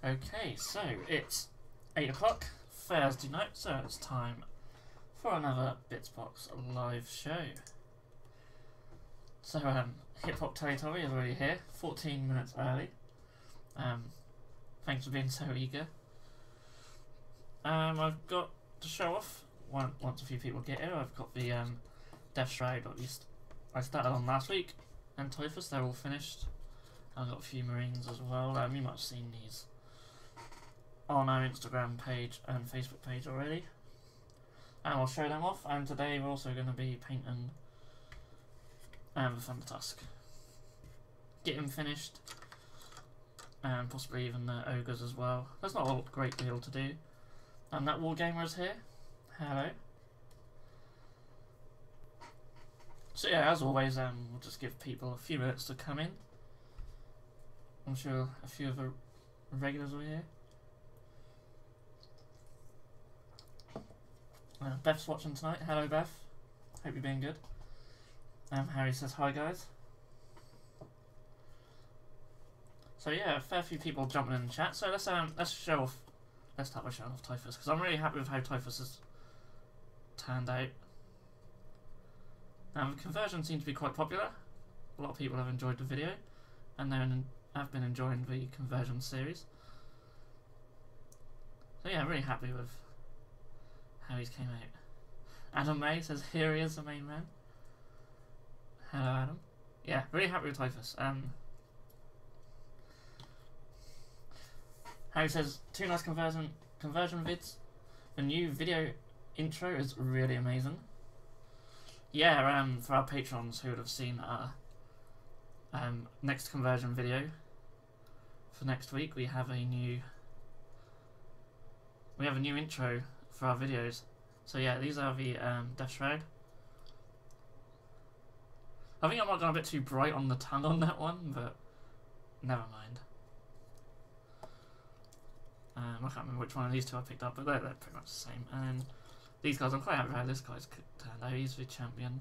Okay, so it's 8 o'clock, Thursday night, so it's time for another Bitzbox live show. So, Hip Hop Territory is already here, 14 minutes early. Thanks for being so eager. I've got to show off, once a few people get here, I've got the Death Shroud, or at least I started on last week, and Typhus, they're all finished. I've got a few Marines as well. You might have seen these on our Instagram page and Facebook page already, and I'll show them off. And today we're also going to be painting the Thundertusk, get him finished, and possibly even the ogres as well. There's not a great deal to do. And that Wargamer is here. Hello. So yeah, as always, we'll just give people a few minutes to come in. I'm sure a few of the regulars are here. Beth's watching tonight. Hello, Beth. Hope you're being good. Harry says hi, guys. So yeah, a fair few people jumping in the chat. So let's show off. Let's start by showing off Typhus, because I'm really happy with how Typhus has turned out. The conversion seems to be quite popular. A lot of people have enjoyed the video, and I've been enjoying the conversion series. So yeah, I'm really happy with how he's came out. Adam May says, here he is, the main man. Hello, Adam. Yeah, really happy with Typhus. Harry says, 2 nice conversion vids. The new video intro is really amazing. Yeah, for our patrons who would have seen our next conversion video for next week, we have a new intro for our videos. So yeah, these are the Death Shroud. I think I might have gone a bit too bright on the tongue on that one, but never mind. I can't remember which one of these two I picked up, but they're pretty much the same. And then these guys, I'm quite happy with how this guy's turned out. He's the champion.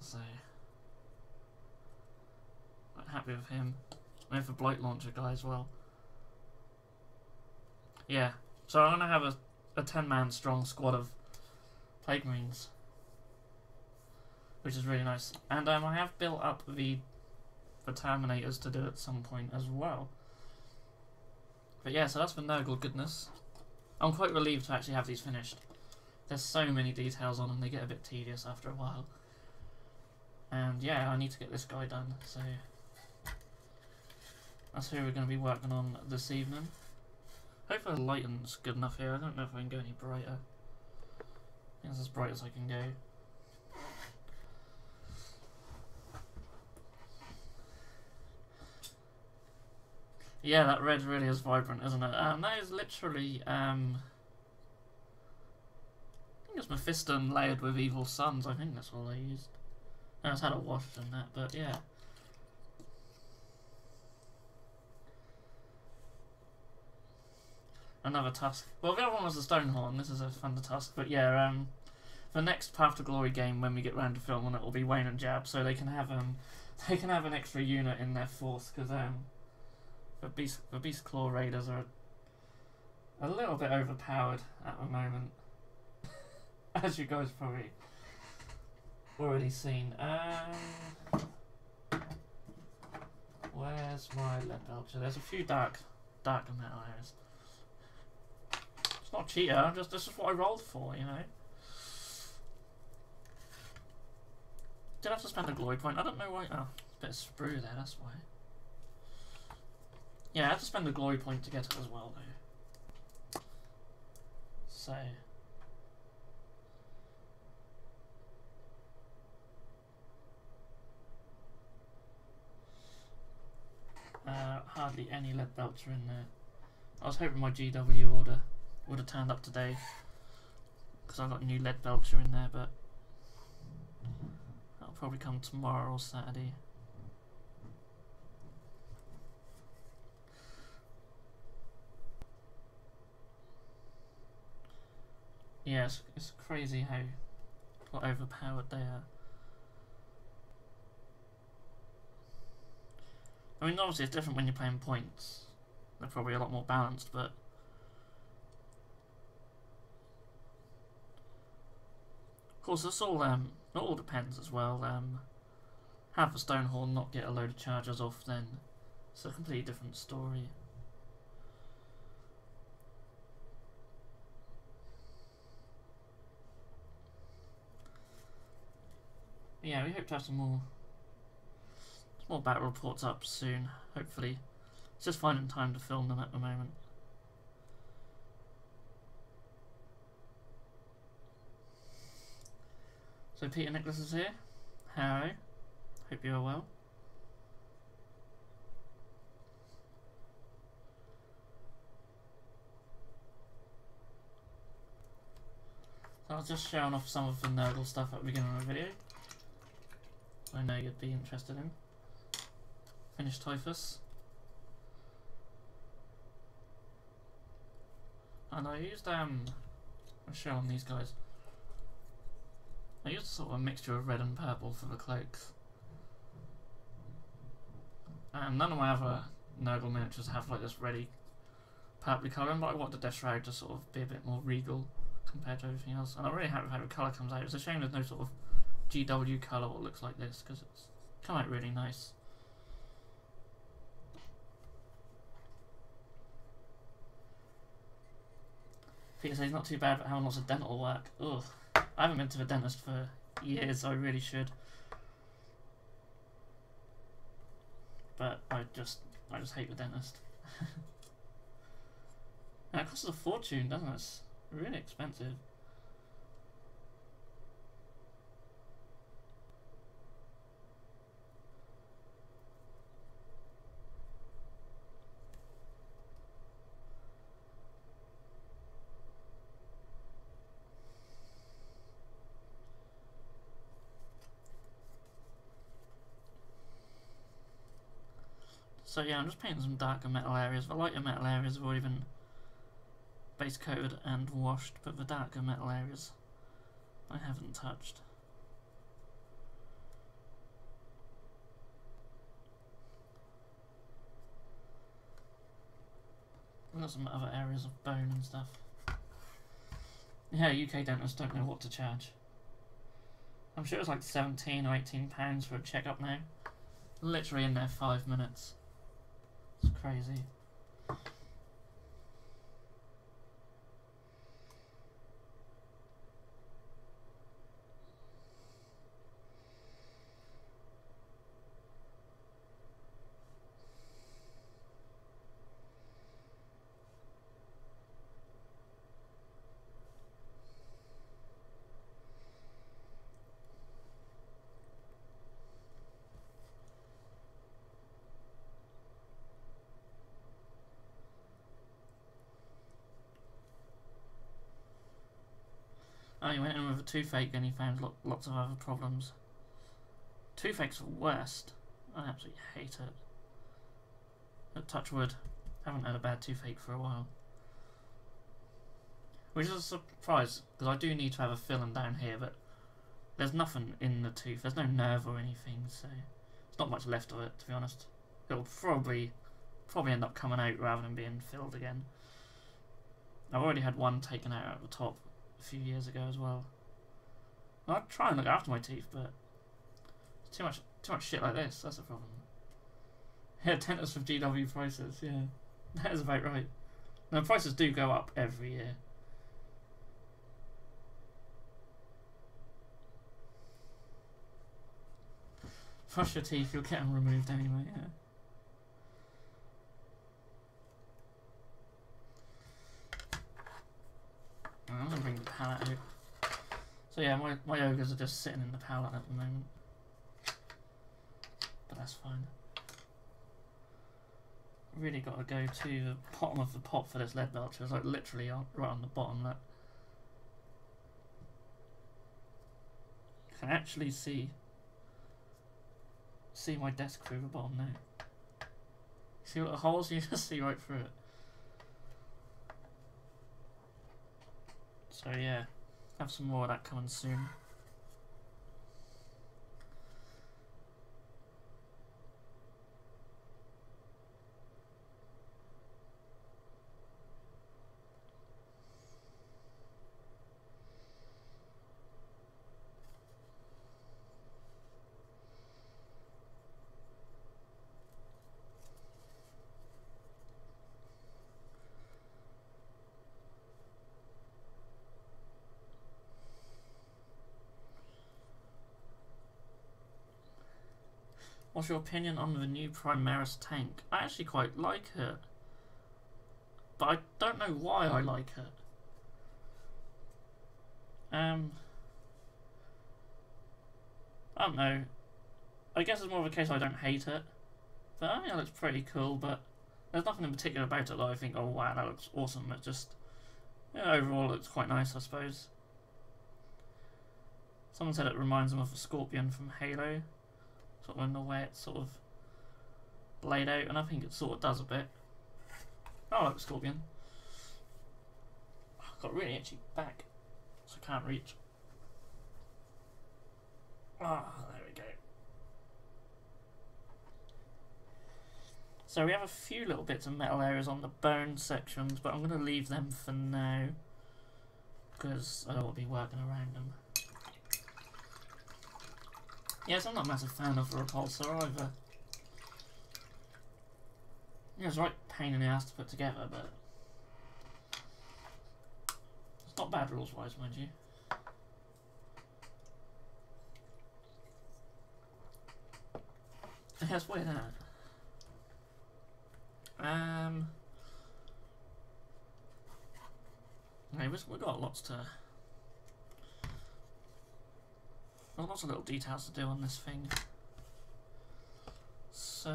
So, quite happy with him. And with the Blight Launcher guy as well. Yeah, so I'm going to have a 10-man strong squad of Plague Marines, which is really nice. And I have built up the Terminators to do at some point as well. But yeah, so that's the Nurgle goodness. I'm quite relieved to actually have these finished. There's so many details on them, they get a bit tedious after a while. And yeah, I need to get this guy done, so that's who we're going to be working on this evening. Hopefully the lighting's good enough here. I don't know if I can go any brighter. I think it's as bright as I can go. Yeah, that red really is vibrant, isn't it? That is literally, I think it's Mephiston layered with Evil Suns. I think that's all I used. I just had a wash and that, but yeah. Another Tusk. Well, the other one was the Stonehorn. This is a Thundertusk. But yeah, the next Path to Glory game, when we get round to filming it, will be Wayne and Jab, so they can have an extra unit in their force, because the Beast Claw Raiders are a little bit overpowered at the moment, as you guys probably already seen. Where's my lead belcher? There's a few darker metal areas. It's not cheater. This is what I rolled for, you know. Did have to spend a glory point. I don't know why. Oh, a bit of sprue there. That's why. Yeah, I had to spend a glory point to get it as well, though. So. Hardly any lead belcher in there. I was hoping my GW order would have turned up today, because I've got a new lead belcher in there, but that'll probably come tomorrow or Saturday. Yeah, it's crazy how overpowered they are. I mean, obviously it's different when you're playing points. They're probably a lot more balanced, but of course this all it all depends as well. Have the Stonehorn not get a load of charges off, then it's a completely different story. Yeah, we hope to have some more battle reports up soon, hopefully. It's just finding time to film them at the moment. So Peter Nicholas is here. Hello. Hope you are well. So I was just showing off some of the Nurgle stuff at the beginning of the video. I know you'd be interested in. Finished Typhus. And I used I'm showing these guys. I used sort of a mixture of red and purple for the cloaks. And none of my other Nurgle miniatures have like this reddy purpley colouring, but I want the Death Shroud to sort of be a bit more regal compared to everything else. And I'm really happy with how the colour comes out. It's a shame there's no sort of GW colour what looks like this, because it's come out really nice. Peter says not too bad, but having lots of dental work. Ugh. I haven't been to the dentist for years, so I really should. But I just hate the dentist. And it costs a fortune, doesn't it? It's really expensive. So yeah, I'm just painting some darker metal areas. The lighter metal areas have already been base coated and washed, but the darker metal areas I haven't touched. I've got some other areas of bone and stuff. Yeah, UK dentists don't know what to charge. I'm sure it's like £17 or £18 for a checkup now. Literally in there 5 minutes. It's crazy. Oh, he went in with a toothache and he found lots of other problems. Toothache's the worst. I absolutely hate it. But touch wood, haven't had a bad toothache for a while. Which is a surprise, because I do need to have a filling down here, but there's nothing in the tooth. There's no nerve or anything, so there's not much left of it, to be honest. It'll probably end up coming out rather than being filled again. I've already had one taken out at the top a few years ago as well. I try and look after my teeth, but it's too much shit like this. That's the problem. Yeah, dentists with GW prices. Yeah, that is about right. Now prices do go up every year. Brush your teeth, you'll get them removed anyway. Yeah. I'm gonna bring the palette out. So yeah, my ogres are just sitting in the palette at the moment. But that's fine. Really got to go to the bottom of the pot for this lead belcher. It's like literally right on the bottom. That you can actually see my desk through the bottom now. See what the holes? You just see right through it. So yeah, have some more of that coming soon. What's your opinion on the new Primaris tank? I actually quite like it, but I don't know why I like it. I don't know. I guess it's more of a case I don't hate it. But I think it looks pretty cool, but there's nothing in particular about it that I think, oh wow, that looks awesome. It just, yeah, overall it looks quite nice, I suppose. Someone said it reminds them of a scorpion from Halo, sort of in the way it's sort of laid out, and I think it sort of does a bit. I like the scorpion. I've got really itchy back, so I can't reach. Ah, there we go. So we have a few little bits of metal areas on the bone sections, but I'm going to leave them for now, because I don't want to be working around them. Yes, I'm not a massive fan of the repulsor either. Yeah, it's a right pain in the ass to put together, but it's not bad rules-wise, mind you. Yeah, it's weird, isn't it? We've got lots of little details to do on this thing. So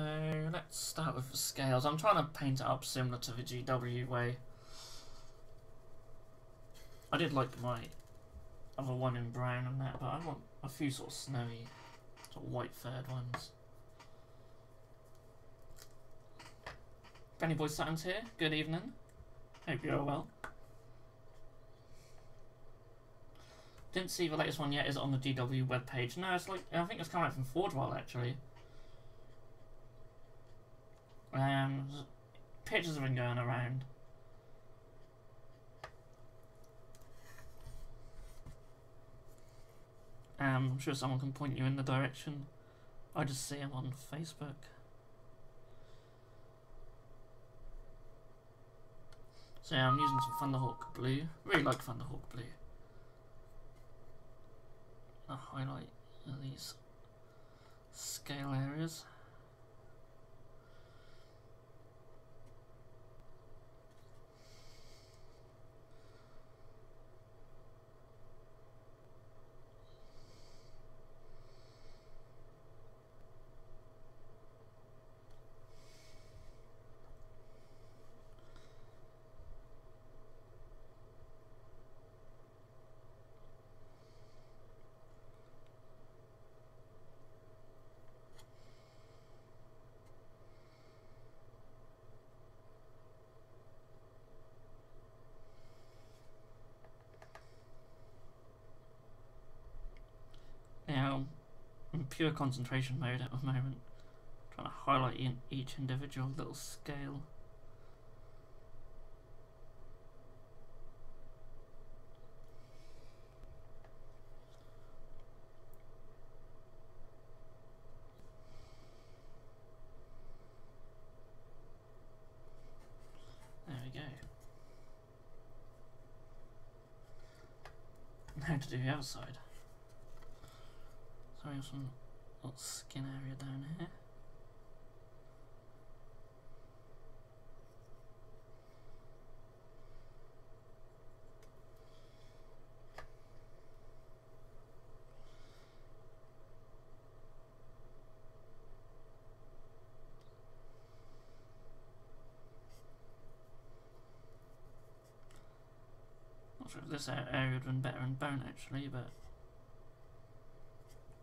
let's start with the scales. I'm trying to paint it up similar to the GW way. I did like my other one in brown and that, but I want a few sort of snowy, sort of white furred ones. Benny Boy Saturn's here. Good evening. Hope you're well. Didn't see the latest one yet. Is it on the GW webpage? No, it's like, I think it's coming out from Fordwell actually. Pictures have been going around. I'm sure someone can point you in the direction. I just see them on Facebook. So yeah, I'm using some Thunderhawk blue. Really like Thunderhawk blue. A highlight of these scale areas. Now, I'm in pure concentration mode at the moment, trying to highlight in each individual little scale. There we go. Now to do the other side. So we have some little skin area down here. Not sure if this area would have been better in bone actually, but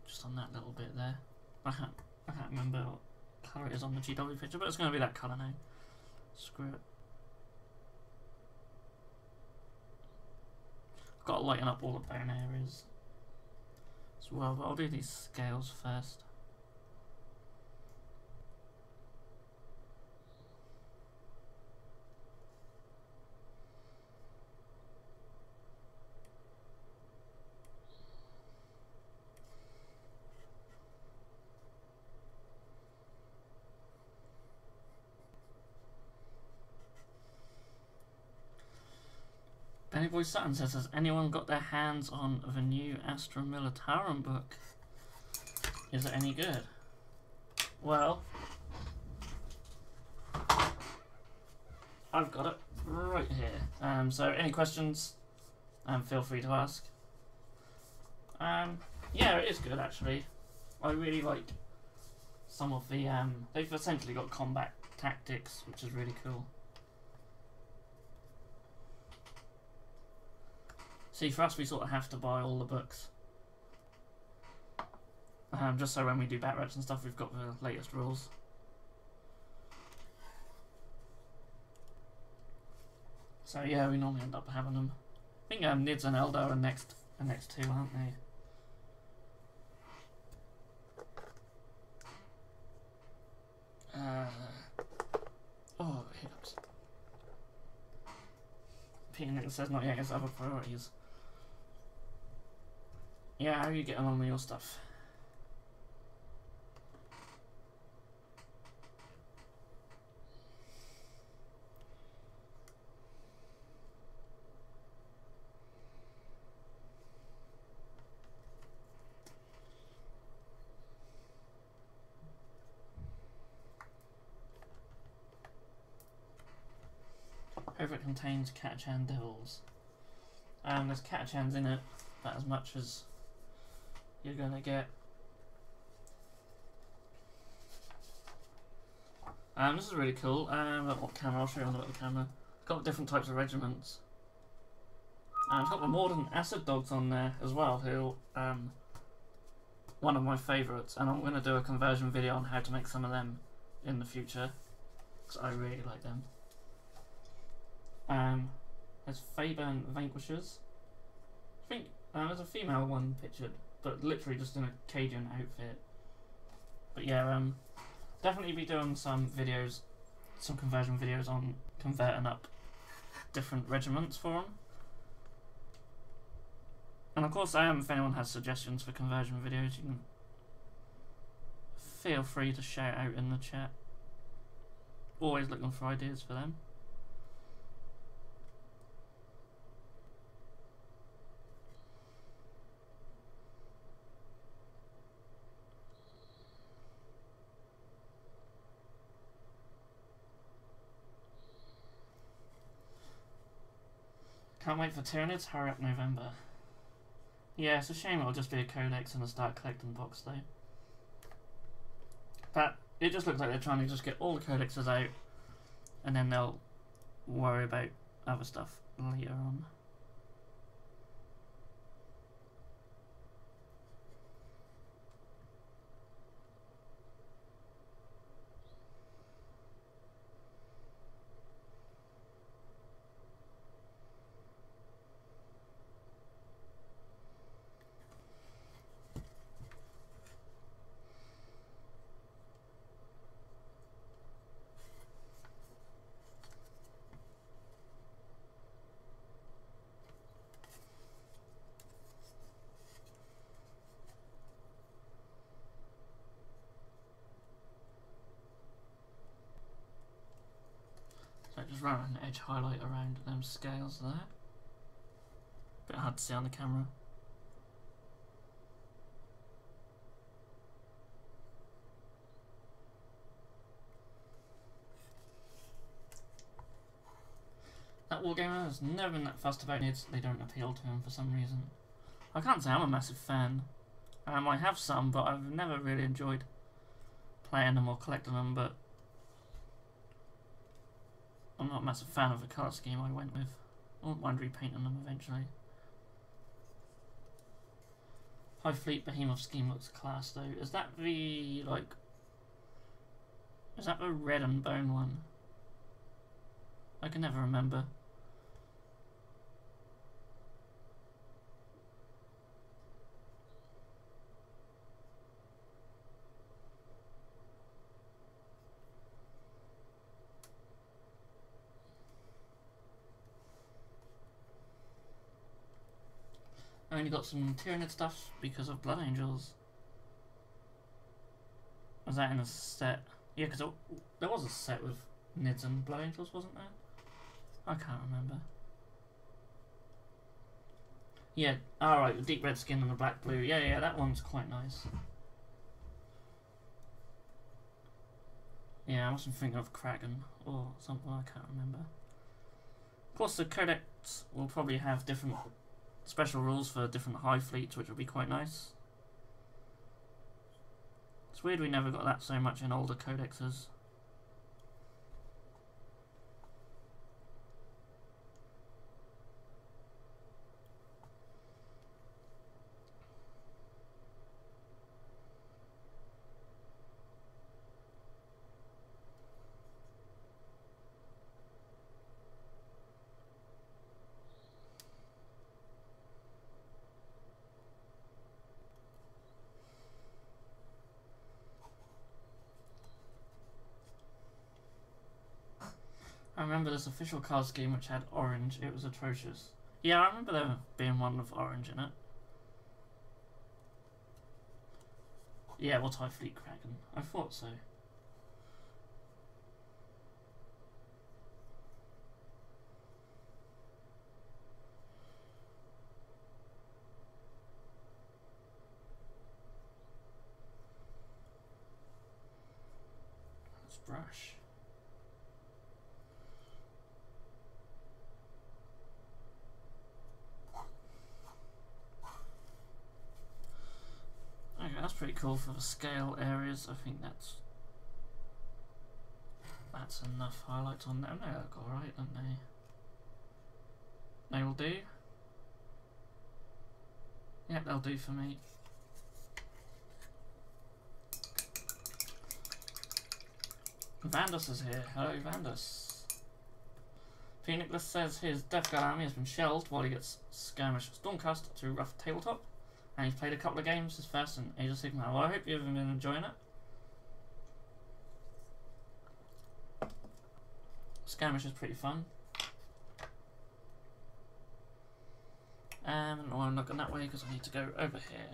just on that little bit there. I can't remember what colour it is on the GW picture, but it's going to be that colour now. Screw it. Got to lighten up all the bone areas as well, but I'll do these scales first. Benny Boy Saturn says, has anyone got their hands on the new Astra Militarum book? Is it any good? Well, I've got it right here. So any questions, feel free to ask. Yeah, it is good actually. I really like some of the, they've essentially got combat tactics, which is really cool. See, for us, we sort of have to buy all the books. Just so when we do bat rats and stuff, we've got the latest rules. So yeah, we normally end up having them. I think Nids and Eldar are next two, aren't they? Oh, hiccups. Peter says not yet, it's other priorities. Yeah, how are you getting on with your stuff? However, it contains Catachan Devils. There's Catachans in it, but as much as you're gonna get. This is really cool. What camera? I'll show you on the camera. It's got different types of regiments. It's got the Morden Acid Dogs on there as well, who one of my favourites, and I'm going to do a conversion video on how to make some of them in the future, because I really like them. There's Faburn Vanquishers. I think there's a female one pictured, but literally just in a Cajun outfit. But yeah, definitely be doing some videos, some conversion videos on converting up different regiments for them. And of course, if anyone has suggestions for conversion videos, you can feel free to shout out in the chat. Always looking for ideas for them. Can't wait for Tyranids, hurry up November. Yeah, it's a shame it'll just be a codex and a start collecting box though. But it just looks like they're trying to just get all the codexes out and then they'll worry about other stuff later on. Just run an edge highlight around them scales there. Bit hard to see on the camera. That wargamer has never been that fussed about Nids. They don't appeal to him for some reason. I can't say I'm a massive fan. I have some, but I've never really enjoyed playing them or collecting them, but I'm not a massive fan of the colour scheme I went with. I wouldn't mind repainting them eventually. High Fleet Behemoth scheme looks class though. Is that the, like... Is that the red and bone one? I can never remember. I only got some Tyranid stuff because of Blood Angels. Was that in a set? Yeah, because there was a set with Nids and Blood Angels, wasn't there? I can't remember. Yeah, alright, the deep red skin and the black blue. Yeah, that one's quite nice. Yeah, I wasn't thinking of Kraken or something, I can't remember. Of course, the codex will probably have different special rules for different high fleets, which will be quite nice. It's weird we never got that so much in older codexes. I remember this official card scheme which had orange. It was atrocious. Yeah, I remember there being one with orange in it. Yeah, multi-fleet Kraken. I thought so. Let's brush. Okay, that's pretty cool for the scale areas. I think that's enough highlights on them. They look alright, don't they? They will do. Yep, they'll do for me. Vandus is here. Hello, Vandus. Phoenix says his Death Guard army has been shelled while he gets skirmish Stormcast to rough tabletop. And he's played a couple of games, his first in Age of Sigmar. Well, I hope you've been enjoying it. Skirmish is pretty fun. No, I'm not going that way because I need to go over here.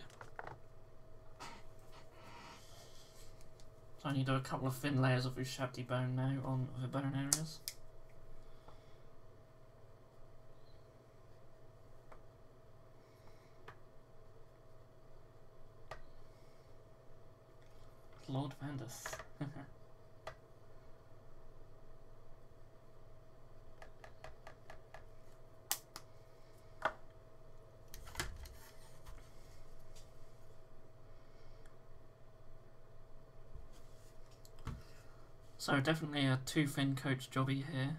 So I need to do a couple of thin layers of Ushabti bone now on the bone areas. Lord Vandus. So definitely a too thin coach jobby here.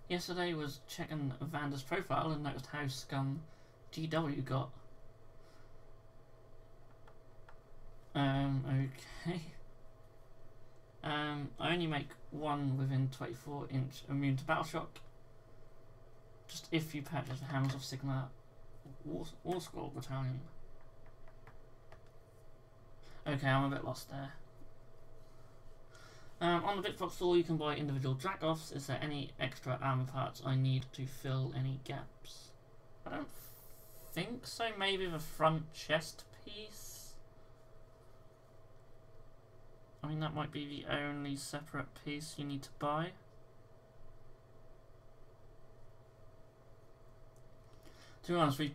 Yesterday was checking Vanda's profile and noticed how scum GW got. Okay. I only make one within 24-inch immune to battle shock. Just if you purchase the Hammers of Sigma War Scroll Battalion. Okay, I'm a bit lost there. On the Bitzbox store you can buy individual jack-offs. Is there any extra armor parts I need to fill any gaps? I don't think so, maybe the front chest piece. I mean, that might be the only separate piece you need to buy. To be honest, I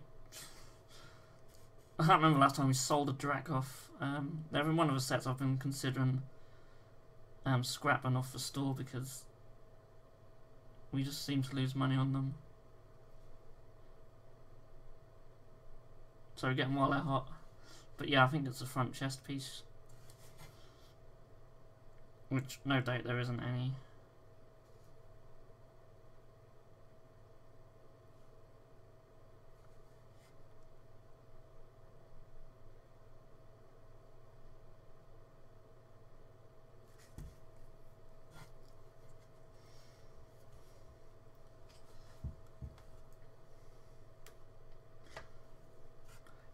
can't remember last time we sold a Dracoff. They're in one of the sets I've been considering scrapping off the store because we just seem to lose money on them. So we get them while they're hot. But yeah, I think it's the front chest piece. Which, no doubt, there isn't any.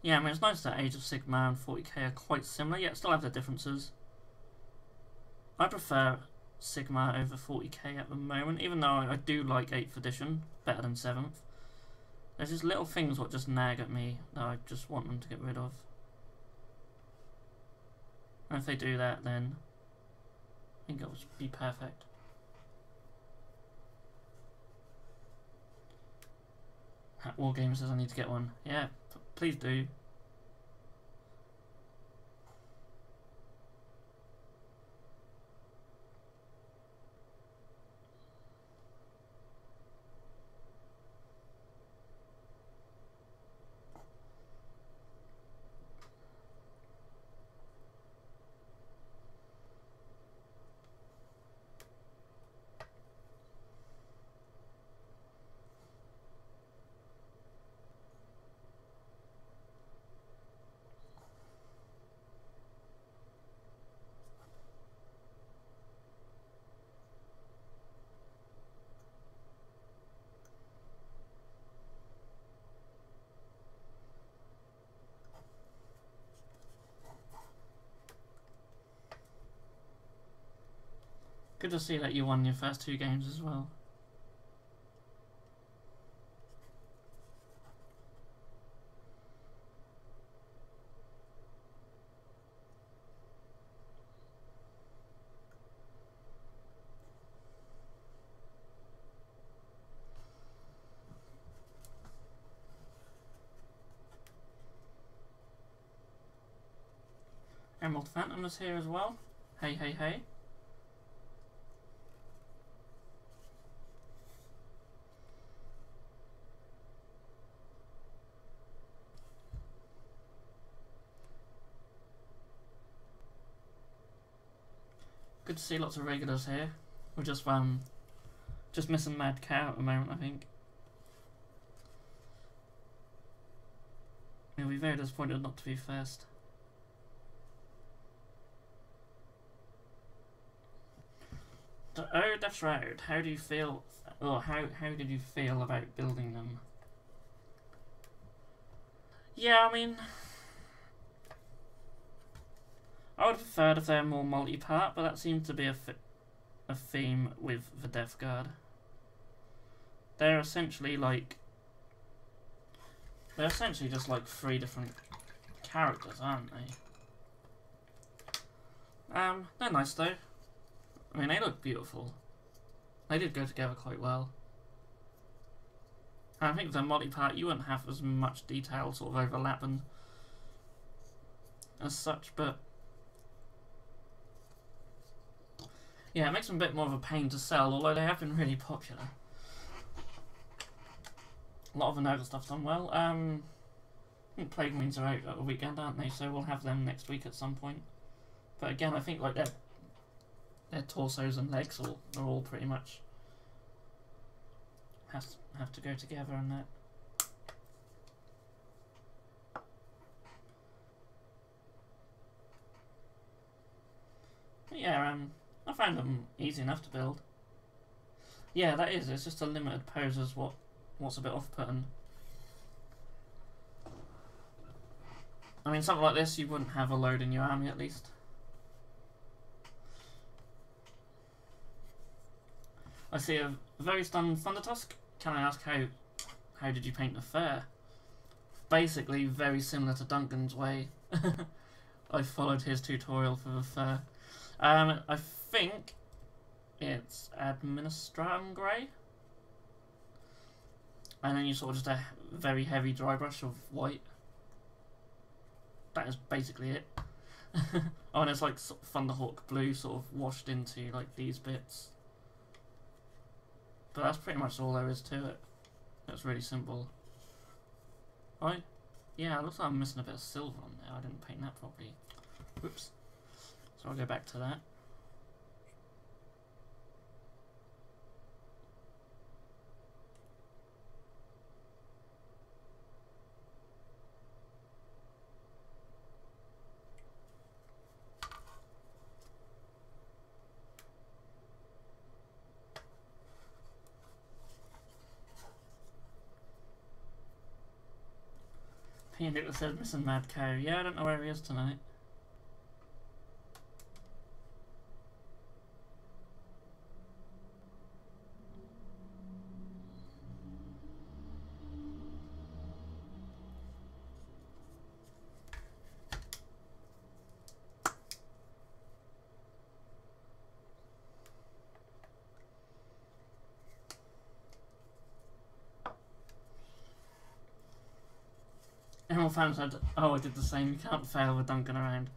Yeah, I mean, it's nice that Age of Sigmar and 40k are quite similar, yet still have their differences. I prefer Sigmar over 40k at the moment, even though I do like 8th edition better than 7th. There's just little things what just nag at me that I just want them to get rid of. And if they do that, then I think it will be perfect. Wargamer says I need to get one. Yeah, please do. Good to see that you won your first 2 games as well. Emerald Phantom is here as well. Hey, hey, hey. Good to see lots of regulars here. We're just missing Mad Cow at the moment, I think. He'll be very disappointed not to be first. Oh, Death's Road. How do you feel? Or how did you feel about building them? Yeah, I mean, I would have preferred if they were more multi-part, but that seems to be a theme with the Death Guard. They're essentially just like 3 different characters, aren't they? They're nice though. I mean, they look beautiful. They did go together quite well. And I think with the multi-part, you wouldn't have as much detail sort of overlapping as such, but yeah, it makes them a bit more of a pain to sell, although they have been really popular. A lot of the Nurgle stuff's done well. I think Plague Marines are out at the weekend, aren't they? So we'll have them next week at some point. But again, I think like their torsos and legs are all pretty much have to go together and that. But yeah, I found them easy enough to build. Yeah, that is. It's just a limited pose is what's a bit off-putting. I mean, something like this, you wouldn't have a load in your army at least. I see a very stunned Thundertusk. Can I ask how did you paint the fur? basically very similar to Duncan's way. I followed his tutorial for the fur. I think it's Administratum Grey. And then you sort of just a very heavy dry brush of white. That is basically it. Oh, and it's like Thunderhawk blue sort of washed into like these bits. But that's pretty much all there is to it. It's really simple. Right? Yeah, it looks like I'm missing a bit of silver on there. I didn't paint that properly. Whoops. So I'll go back to that. Peanut says missing Mad Cow. Yeah, I don't know where he is tonight. Emerald fan said, "Oh, I did the same. You can't fail with Duncan around."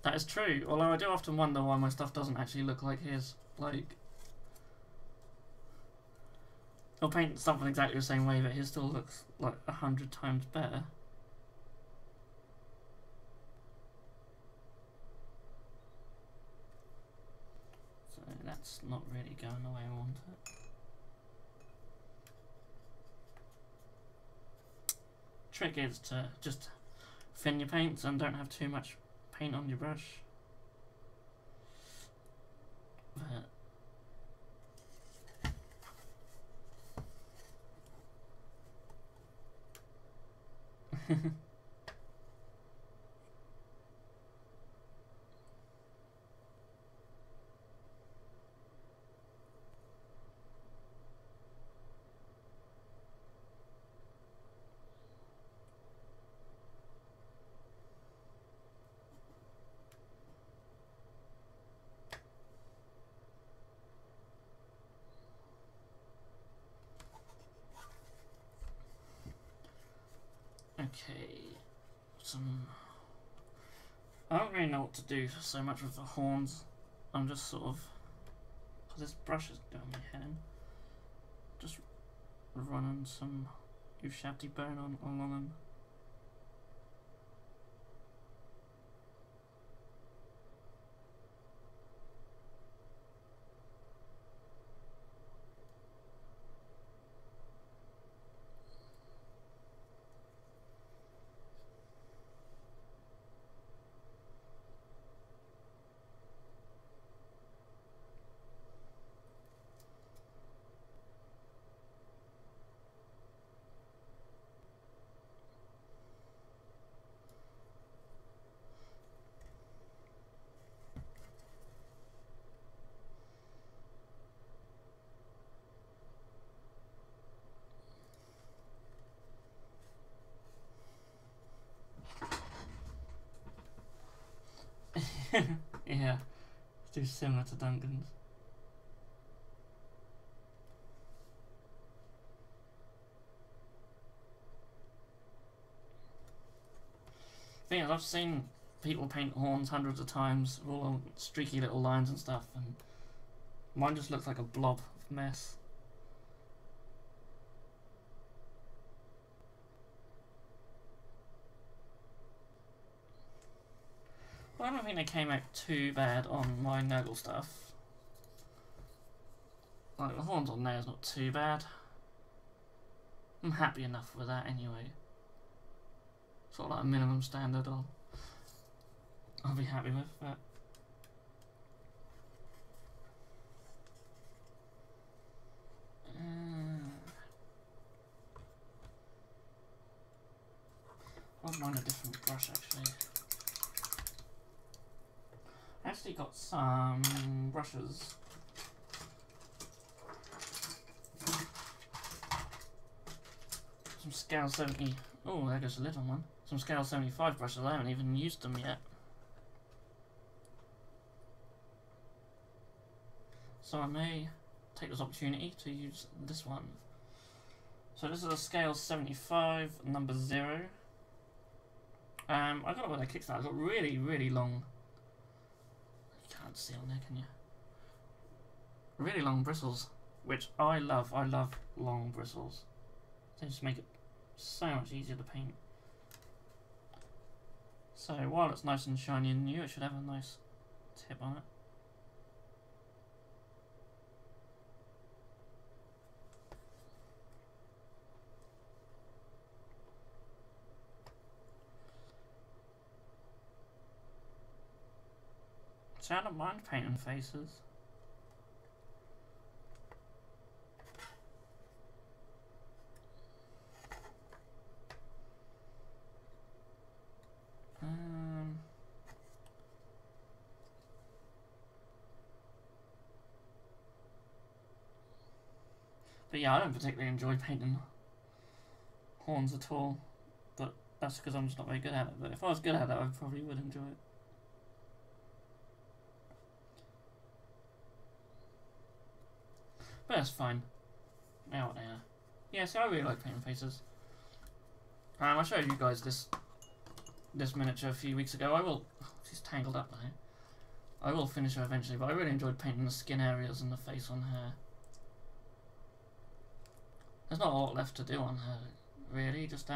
That is true. Although I do often wonder why my stuff doesn't actually look like his. Like, he'll paint something exactly the same way, but his still looks like 100 times better. So that's not really going the way I want it. Trick is to just thin your paints and don't have too much paint on your brush. But okay, I don't really know what to do so much with the horns. I'm just sort of, because this brush is doing my head in, just running some Ushabti bone along them. Yeah, it's too similar to Duncan's. Thing is, I've seen people paint horns hundreds of times, all on streaky little lines and stuff, and mine just looks like a blob of mess. Well, I don't think they came out too bad on my Nurgle stuff. Like, the horns on there is not too bad. I'm happy enough with that anyway. Sort of like a minimum standard I'll be happy with, but I'll find a different brush actually. I actually got some brushes. Some scale 70. Oh, there goes a little one. Some scale 75 brushes. I haven't even used them yet. So I may take this opportunity to use this one. So this is a scale 75, number 0. I got it when I kicked that. It's got really, really long. You can't see on there, can you? Really long bristles, which I love. I love long bristles. They just make it so much easier to paint. So while it's nice and shiny and new, it should have a nice tip on it. So I don't mind painting faces. But yeah, I don't particularly enjoy painting horns at all. But that's because I'm just not very good at it. But if I was good at it, I probably would enjoy it. But that's fine. They are what they are. Yeah, so I really like painting faces. I showed you guys this miniature a few weeks ago. I will... Oh, she's tangled up now. I will finish her eventually, but I really enjoyed painting the skin areas and the face on her. There's not a lot left to do on her, really. Just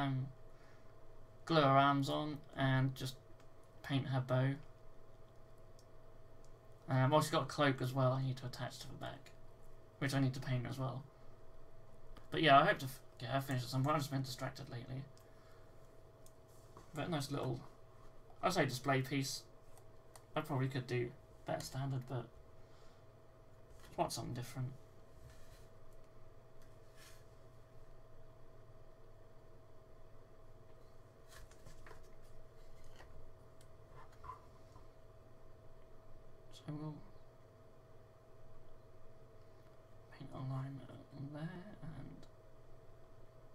glue her arms on and just paint her bow. Well, she's got a cloak as well I need to attach to the back, which I need to paint as well. But yeah, I hope to get her finished at some point. I've just been distracted lately. But a nice little, I'd say display piece. I probably could do better standard, but just want something different. So we'll paint a line on there, and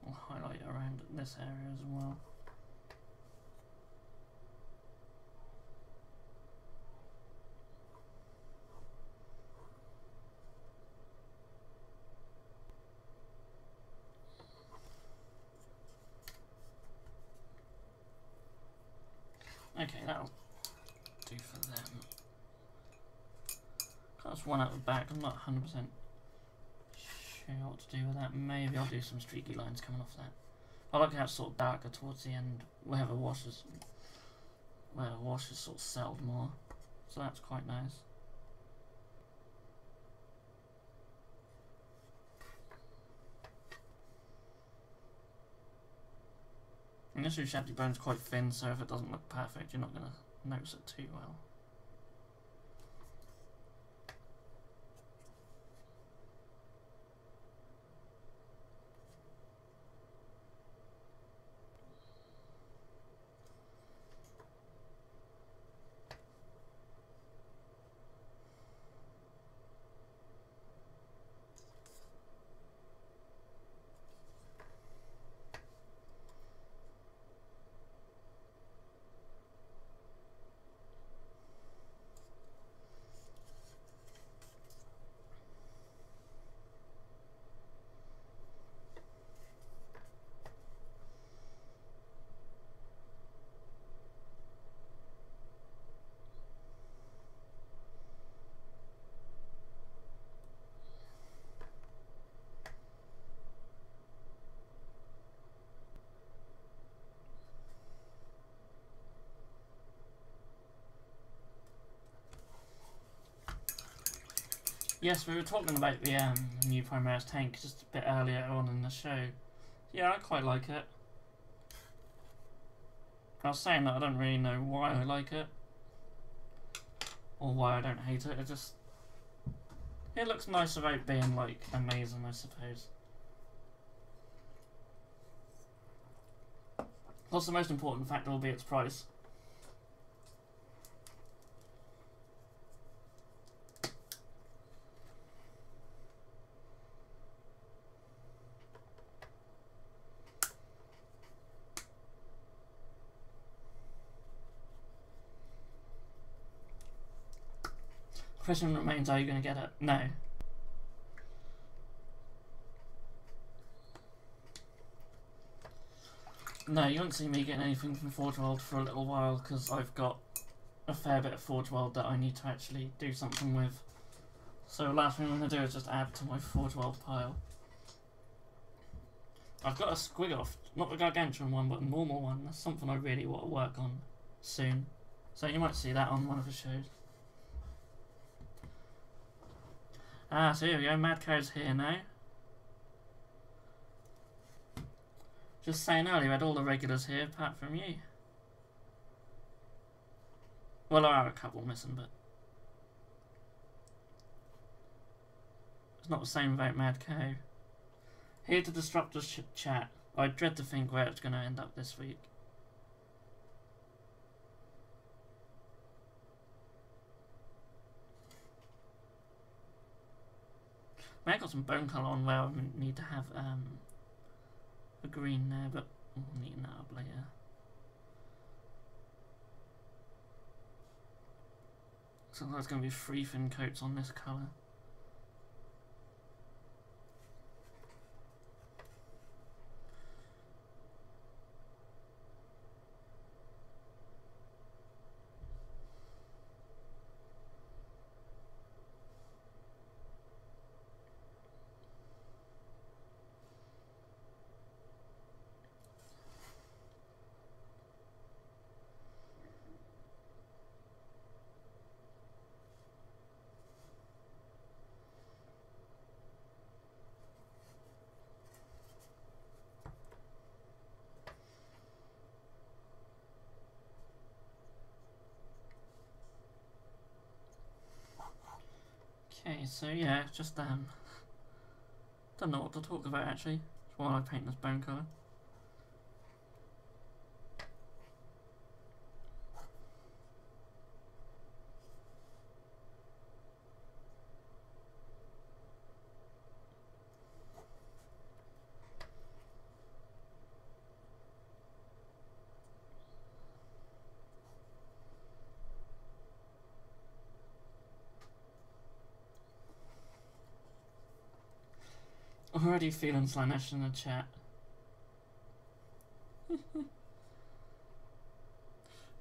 we'll highlight around this area as well. Okay, that'll do for them. That's one out the back. I'm not 100% sure what to do with that. Maybe I'll do some streaky lines coming off that. I like how it's sort of darker towards the end, where the wash is sort of settled more. So that's quite nice. And this Ushabti bone's quite thin, so if it doesn't look perfect, you're not going to notice it too well. Yes, we were talking about the new Primaris tank just a bit earlier on in the show. Yeah, I quite like it. I was saying that I don't really know why I like it, or why I don't hate it. It looks nice without being like amazing, I suppose. Plus, the most important factor will be its price. Question remains, are you going to get it? No. No, you won't see me getting anything from Forge World for a little while because I've got a fair bit of Forge World that I need to actually do something with. So last thing I'm going to do is just add to my Forge World pile. I've got a Squiggoth, not the gargantuan one, but a normal one. That's something I really want to work on soon. So you might see that on one of the shows. Ah, so here we go, Mad Cow's here now. Just saying earlier, we had all the regulars here apart from you. Well, there are a couple missing, but it's not the same without Mad Cow. Here to disrupt us chat. I dread to think where it's going to end up this week. I may have got some bone colour on where I need to have a green there, but I'll neaten that up later. So there's going to be 3 thin coats on this colour. Okay, so yeah, just don't know what to talk about actually while I paint this bone colour. Already feeling Slanesh in the chat.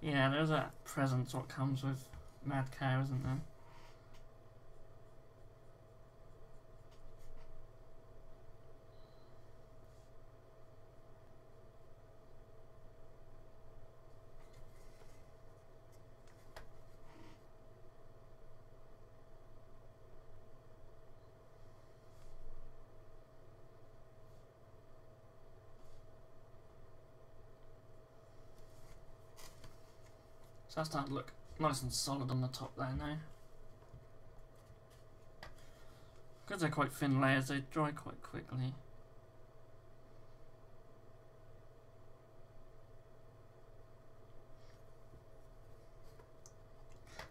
Yeah, there's that presence what comes with Mad Cow, isn't there? So that's starting to look nice and solid on the top there now. Because they're quite thin layers, they dry quite quickly.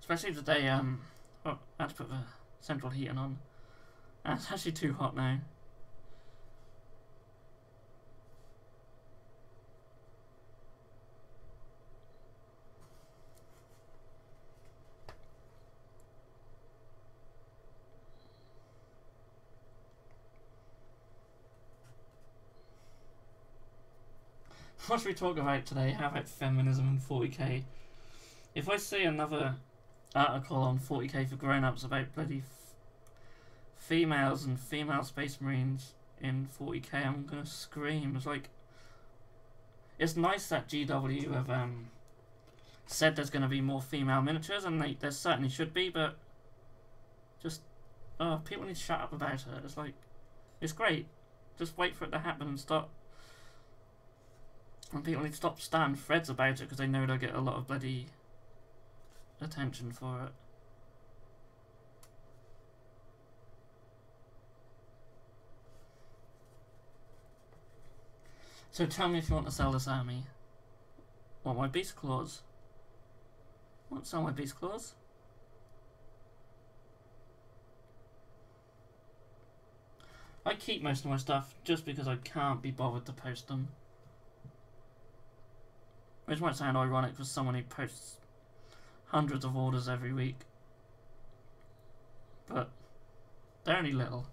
Especially today, well, I had to put the central heating on. And it's actually too hot now. What should we talk about today? How about feminism and 40k? If I see another article on 40k for grown-ups about bloody females and female space marines in 40k, I'm gonna scream. It's like, it's nice that GW have said there's gonna be more female miniatures, and there certainly should be, but just people need to shut up about it. It's like, it's great. Just wait for it to happen and stop. And people need to stop starting threads about it because they know they'll get a lot of bloody attention for it. So tell me if you want to sell this army. What, my beast claws? I want to sell my beast claws. I keep most of my stuff just because I can't be bothered to post them. Which might sound ironic for someone who posts hundreds of orders every week. but they're only little.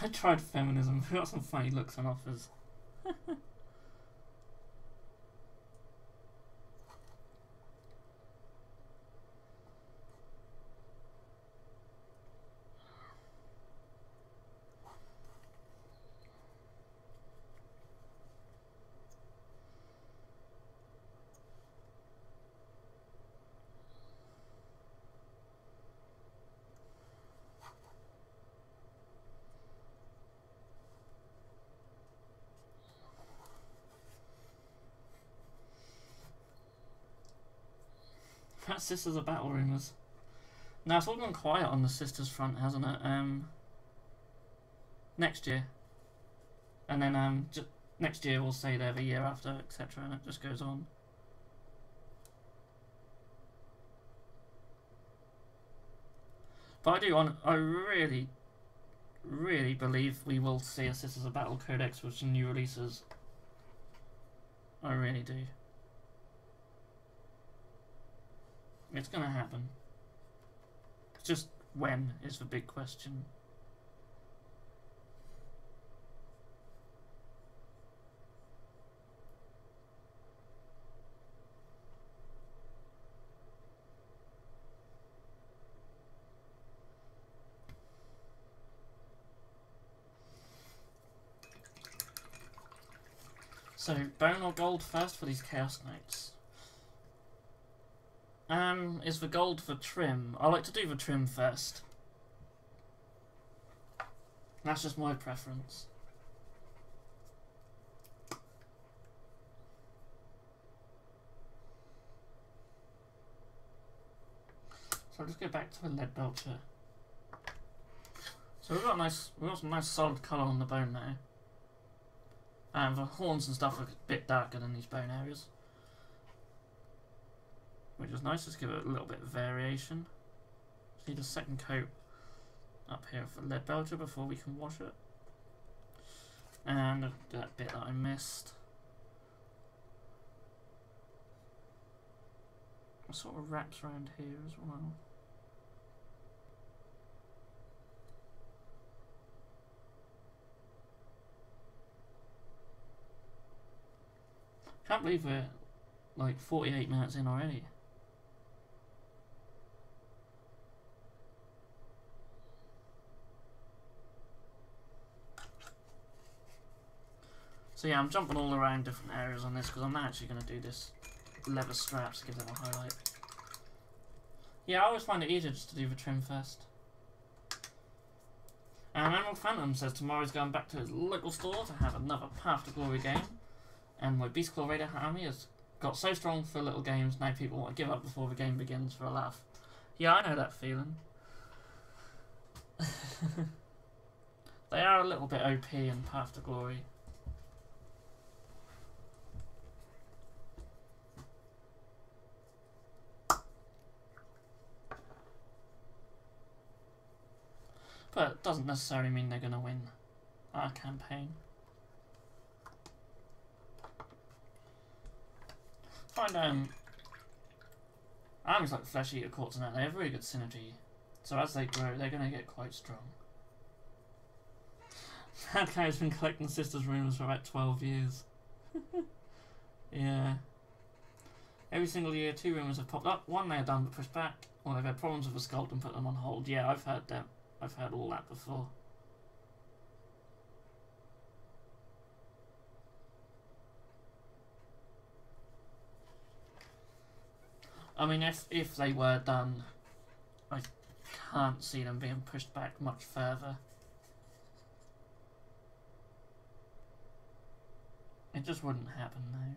I tried feminism. We got some funny looks and offers. That Sisters of Battle rumours. Now it's all gone quiet on the Sisters front, hasn't it? Next year. And then next year we'll say there the year after, etc. And it just goes on. But I really believe we will see a Sisters of Battle Codex with some new releases. I really do. It's gonna happen. It's just when is the big question. So, bone or gold first for these Chaos Knights? Is the gold for trim? I like to do the trim first. That's just my preference. So I'll just go back to the lead belcher. So we've got some nice solid colour on the bone now. And the horns and stuff look a bit darker than these bone areas. Which is nice, just give it a little bit of variation. Just need a second coat up here for lead belcher before we can wash it. And that bit that I missed. It sort of wraps around here as well. Can't believe we're like 48 minutes in already. So yeah, I'm jumping all around different areas on this because I'm not actually going to do this leather straps to give them a highlight. Yeah, I always find it easier just to do the trim first. And Emerald Phantom says tomorrow's going back to his local store to have another Path to Glory game. And my Beast Claw Raider army has got so strong for little games, now people want to give up before the game begins for a laugh. Yeah, I know that feeling. They are a little bit OP in Path to Glory. But it doesn't necessarily mean they're going to win our campaign. Find armies like Flesh Eater Courts and that, they have really good synergy. So as they grow, they're going to get quite strong. That guy's been collecting Sisters rumours for about 12 years. Yeah. Every single year, 2 rumours have popped up. One they are done but pushed back, or they've had problems with the sculpt and put them on hold. Yeah, I've heard them. I've heard all that before. I mean, if they were done, I can't see them being pushed back much further. It just wouldn't happen now.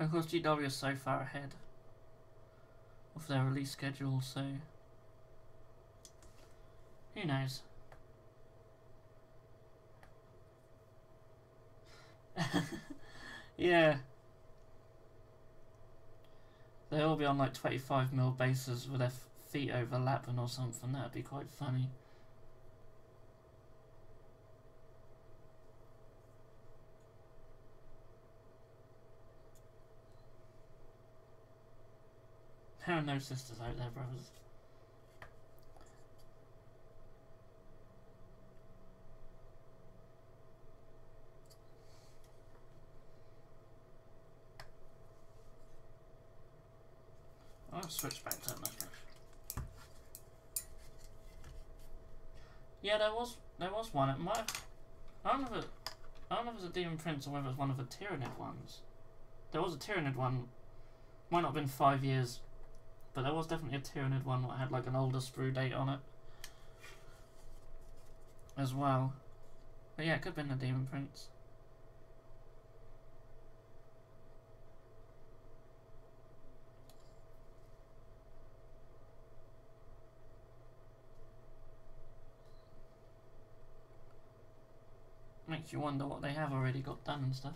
Of course, GW is so far ahead of their release schedule, so who knows? Yeah. They'll all be on like 25mm bases with their feet overlapping or something. That'd be quite funny. There are no sisters out there, brothers. I'll switch back to that match. Yeah, there was one. It might have, I don't know if it was a Demon Prince or whether it was one of the Tyranid ones. There was a Tyranid one. Might not have been 5 years, but there was definitely a Tyranid one that had like an older sprue date on it as well. But yeah, it could have been a Demon Prince. Makes you wonder what they have already got done and stuff.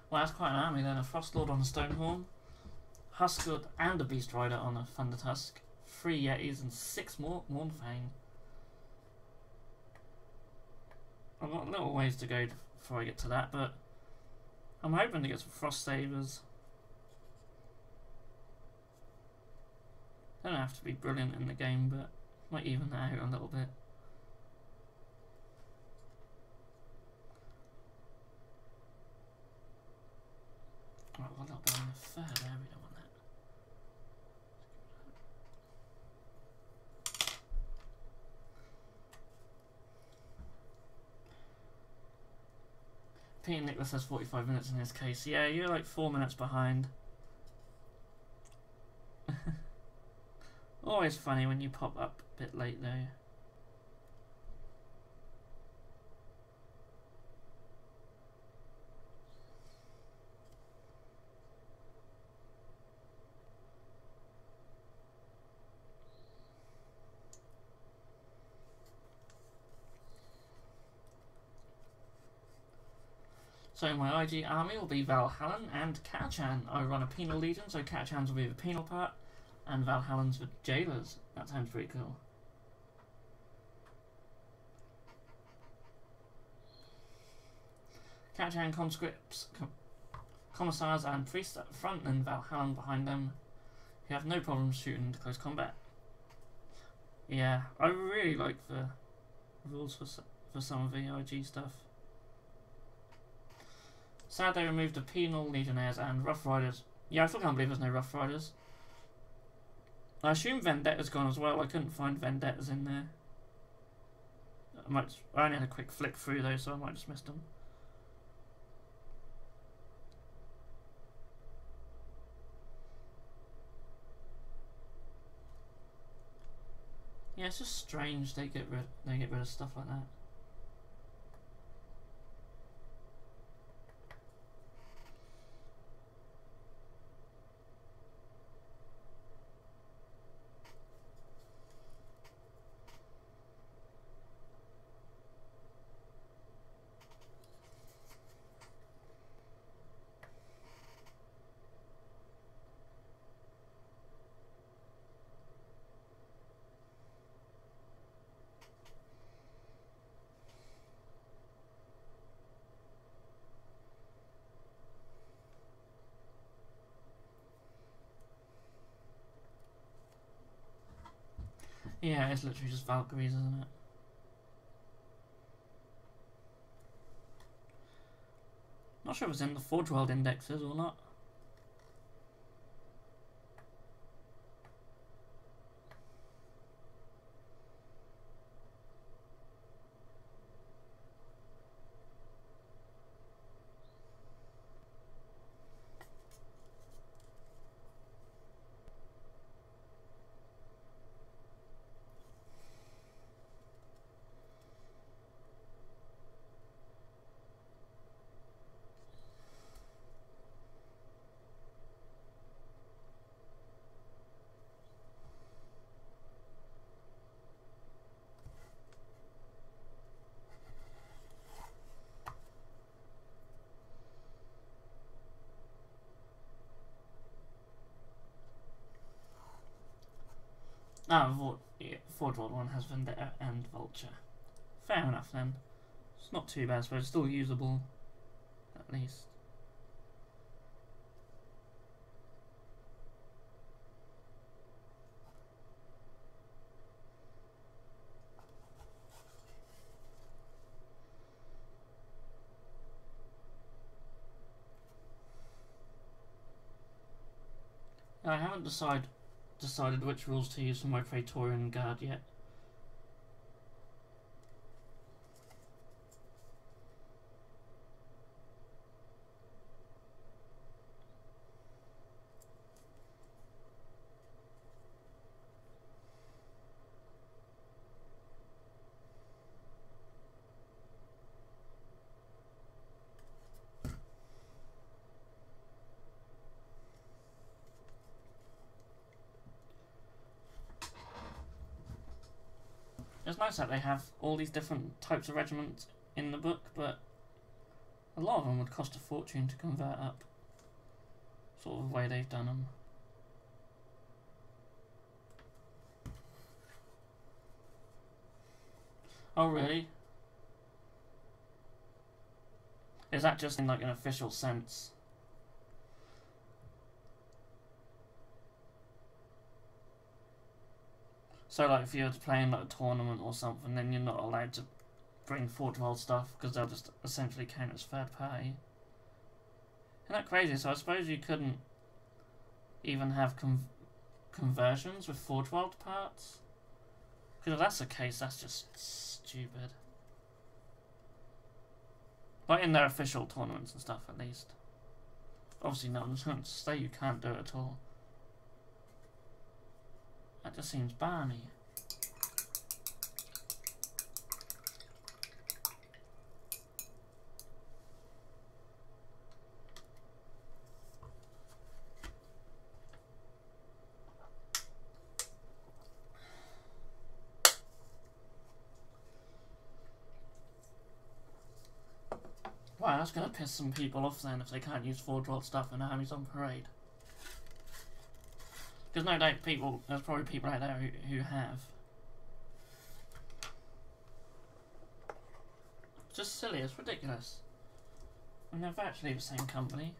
Well, that's quite an army then. A Frostlord on a Stonehorn, Huskard and a Beast Rider on a Thundertusk, 3 Yetis and 6 more Mournfang. I've got a little ways to go before I get to that, but I'm hoping to get some Frost Sabers. They don't have to be brilliant in the game, but might even that out a little bit. Oh, a little bit on the fair there, we don't want that. Pete Nicholas has 45 minutes in his case. Yeah, you're like 4 minutes behind. Always funny when you pop up a bit late though. So my IG army will be Valhallan and Catachan. I run a penal legion, so Catachans will be the penal part, and Valhallans for jailers. That sounds pretty cool. Catachan conscripts, commissars and priests at the front, and Valhallan behind them. You have no problem shooting into close combat. Yeah, I really like the rules for some of the IG stuff. Sad they removed the penal legionnaires and rough riders. Yeah, I still can't believe there's no rough riders. I assume Vendetta's gone as well. I couldn't find Vendettas in there. I only had a quick flick through though, so I might just missed them. Yeah, it's just strange they get rid of stuff like that. Yeah, it's literally just Valkyries, isn't it? Not sure if it's in the Forge World indexes or not. Ah, yeah, Forge World 1 has Vendetta and Vulture. Fair enough then. It's not too bad, but it's still usable, at least. I haven't decided which rules to use for my Praetorian Guard yet. It's nice that they have all these different types of regiments in the book, but a lot of them would cost a fortune to convert up. Sort of the way they've done them. Oh really? Is that just in like an official sense? So like if you were to play in like a tournament or something, then you're not allowed to bring Forge World stuff because they'll just essentially count as third party. Isn't that crazy? So I suppose you couldn't even have conversions with Forge World parts? Because if that's the case, that's just stupid. Like in their official tournaments and stuff, at least. Obviously, no one's going to say you can't do it at all. That just seems barney. Wow, that's going to piss some people off then if they can't use Forge World stuff and armies on parade. Because no doubt there's probably people out there who have. It's just silly, it's ridiculous. And they're virtually the same company.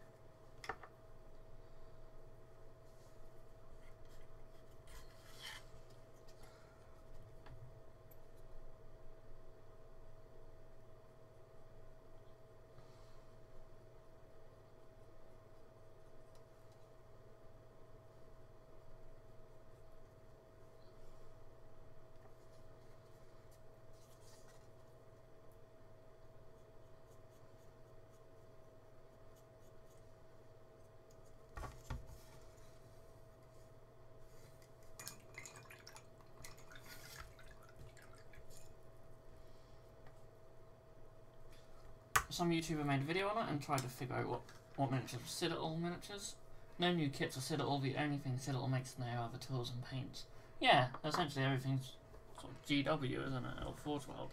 Some YouTuber made a video on it and tried to figure out what miniatures were Citadel miniatures. No new kits are Citadel, the only thing Citadel makes now are the tools and paints. Yeah, essentially everything's sort of GW, isn't it, or Forge World.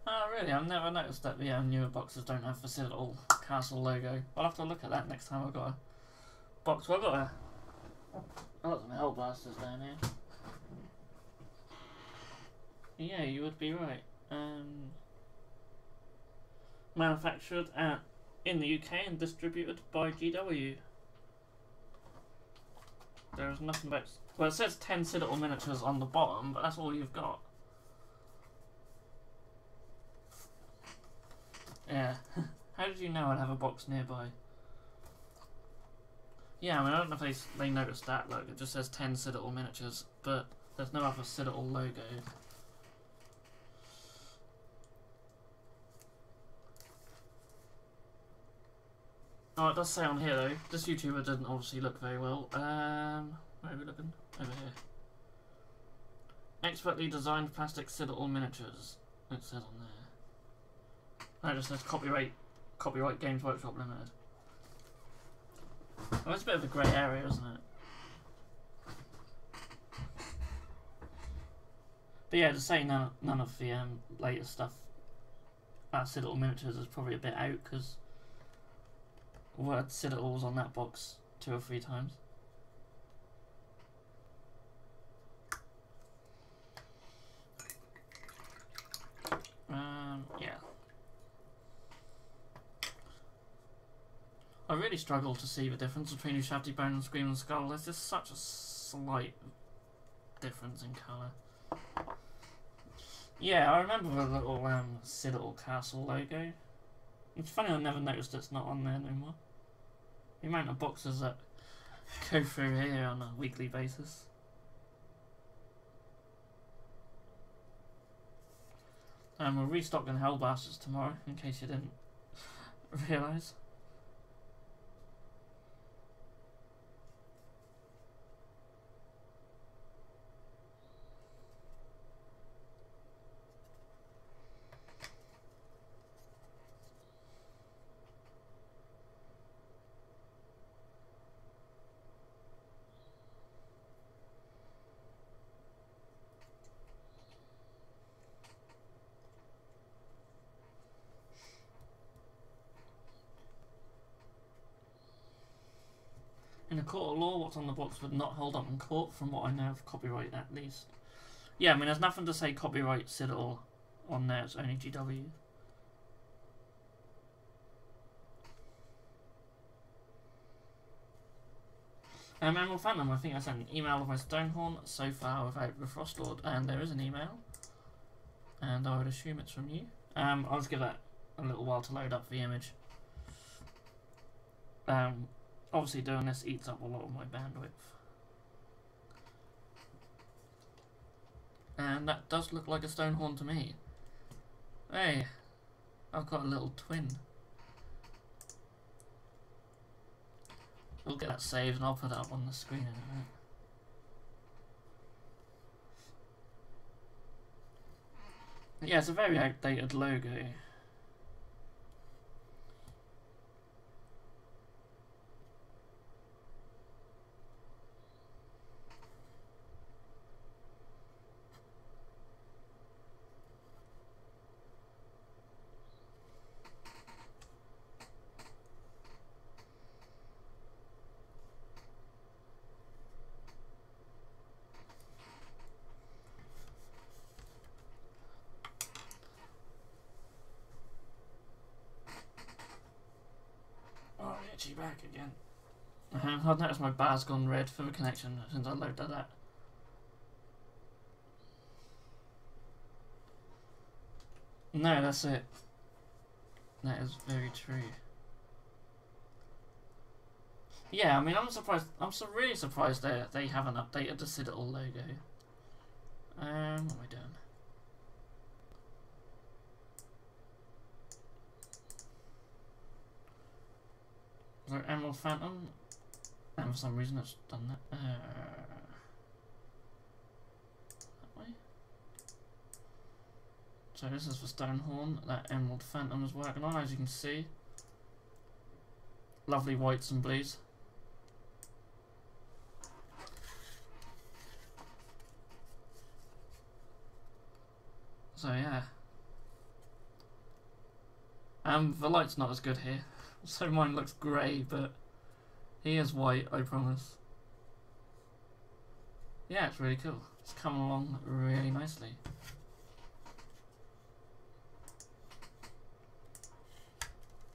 Oh really, I've never noticed that the newer boxes don't have the Citadel Castle logo. I'll have to look at that next time I've got a box. Well, I've got some Hellblasters down here. Yeah, you would be right. Manufactured in the UK and distributed by GW. There is nothing but... Well, it says 10 Citadel miniatures on the bottom, but that's all you've got. Yeah. How did you know I'd have a box nearby? Yeah, I mean, I don't know if they noticed that. Look, it just says 10 Citadel miniatures, but there's no other Citadel logo. Oh, it does say on here though. This YouTuber didn't obviously look very well. Where are we looking? Over here. Expertly designed plastic Citadel miniatures. It says on there. No, it just says copyright Games Workshop Limited. Well, it's a bit of a grey area, isn't it? But yeah, to say none of the latest stuff Citadel Miniatures is probably a bit out because word Citadel was on that box 2 or 3 times. Yeah. I really struggle to see the difference between Ushabti Bone and Screaming Skull. There's just such a slight difference in colour. Yeah, I remember the little Citadel Castle logo. It's funny I never noticed it's not on there anymore. The amount of boxes that go through here on a weekly basis. We're restocking Hellblasters tomorrow, in case you didn't realise. In a court of law, what's on the box would not hold up in court, from what I know of copyright at least. Yeah, I mean, there's nothing to say copyright Citadel on there, it's only GW. Emerald Phantom, I think I sent an email of my Stonehorn so far without the Frostlord, and there is an email, and I would assume it's from you. I'll just give that a little while to load up the image. Obviously doing this eats up a lot of my bandwidth. And that does look like a Stonehorn to me. Hey, I've got a little twin. We'll get that saved and I'll put that up on the screen in a minute. Yeah, it's a very outdated logo. Itchy back again. I've noticed my bar's gone red for the connection since I loaded that. No, that's it. That is very true. Yeah, I mean, I'm surprised. I'm really surprised they haven't updated the Citadel logo. What am I doing? Is there Emerald Phantom? And for some reason it's done that. That way. So this is the Stonehorn that Emerald Phantom is working on, as you can see. Lovely whites and blues. So yeah. The light's not as good here. So mine looks grey, but he is white, I promise. Yeah, it's really cool. It's coming along really nicely.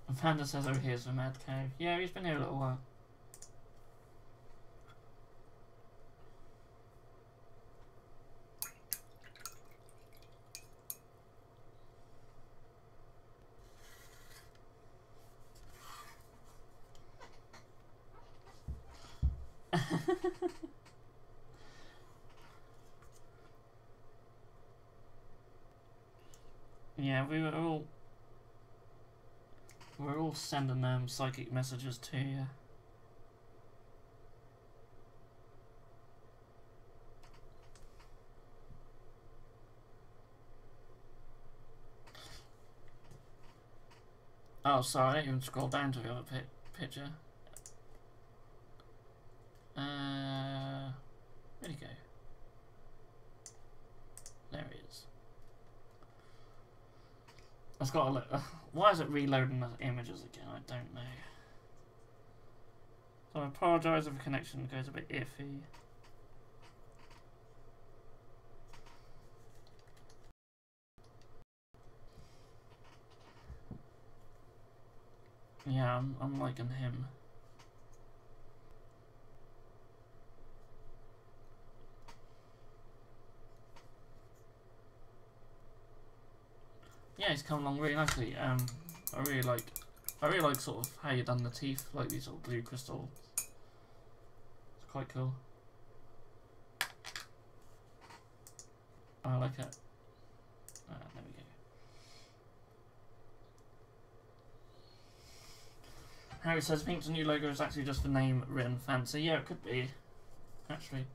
And Panda says, oh, here's the mad cow. Yeah, he's been here a little while. Yeah, we're all sending them psychic messages to you. Oh, sorry, I didn't even scroll down to the other picture. Where'd he go? There he is. It's got to look. Why is it reloading the images again? I don't know. So I apologise if the connection goes a bit iffy. Yeah, I'm liking him. Yeah, he's come along really nicely. I really like sort of how you've done the teeth, like these sort of blue crystal. It's quite cool. I like it. There we go. Harry says, I think the new logo is actually just the name written fancy. Yeah, it could be, actually.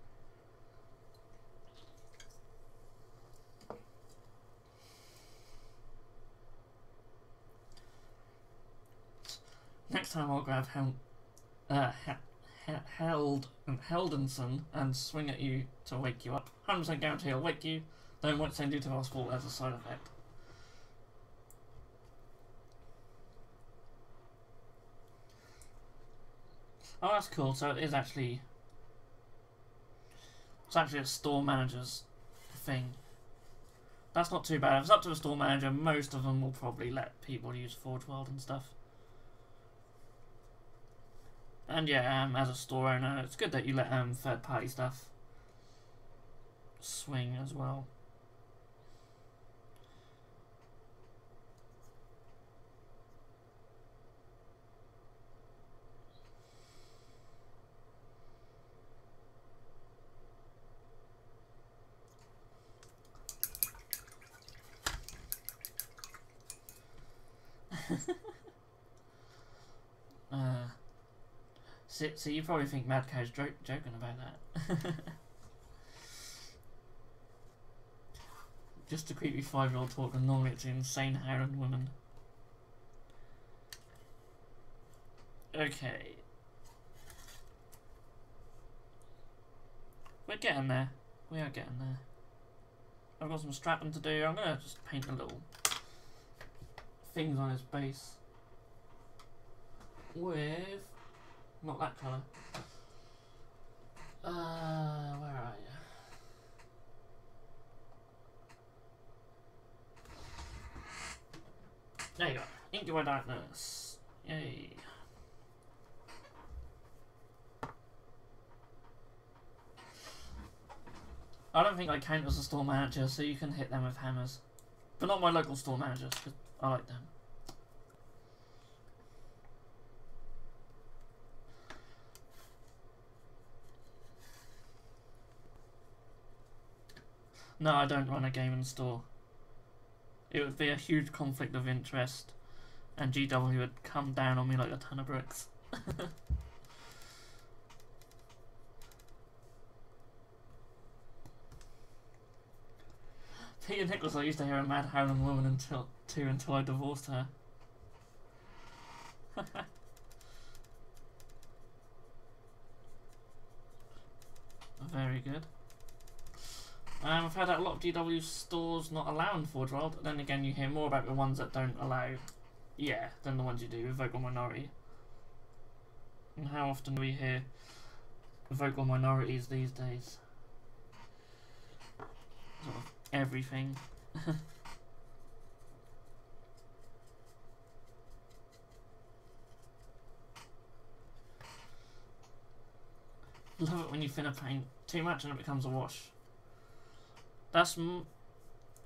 Next time I'll grab Heldenson and swing at you to wake you up. 100% guarantee I'll wake you, though I won't send you to hospital as a side effect. Oh, that's cool. So it's actually a store manager's thing. That's not too bad. If it's up to the store manager, most of them will probably let people use Forge World and stuff. And yeah, as a store owner, it's good that you let third-party stuff swing as well. So you probably think Mad Cow's joking about that. Just a creepy 5-year-old talk, and normally it's insane Harem woman. Okay. We're getting there. We are getting there. I've got some strapping to do. I'm gonna just paint a little things on his base with not that colour. Where are you? There you go. Ink Your Darkness. Yay. I don't think I count as a store manager, so you can hit them with hammers. But not my local store managers, because I like them. No, I don't run a gaming store. It would be a huge conflict of interest, and GW would come down on me like a ton of bricks. Peter Nicholas, I used to hear a mad howling woman until I divorced her. Very good. I've heard that a lot of GW stores not allowing Forge World. Then again, you hear more about the ones that don't allow, than the ones you do with vocal minority. And how often do we hear vocal minorities these days? Sort of everything. Love it when you thin a paint too much and it becomes a wash. That's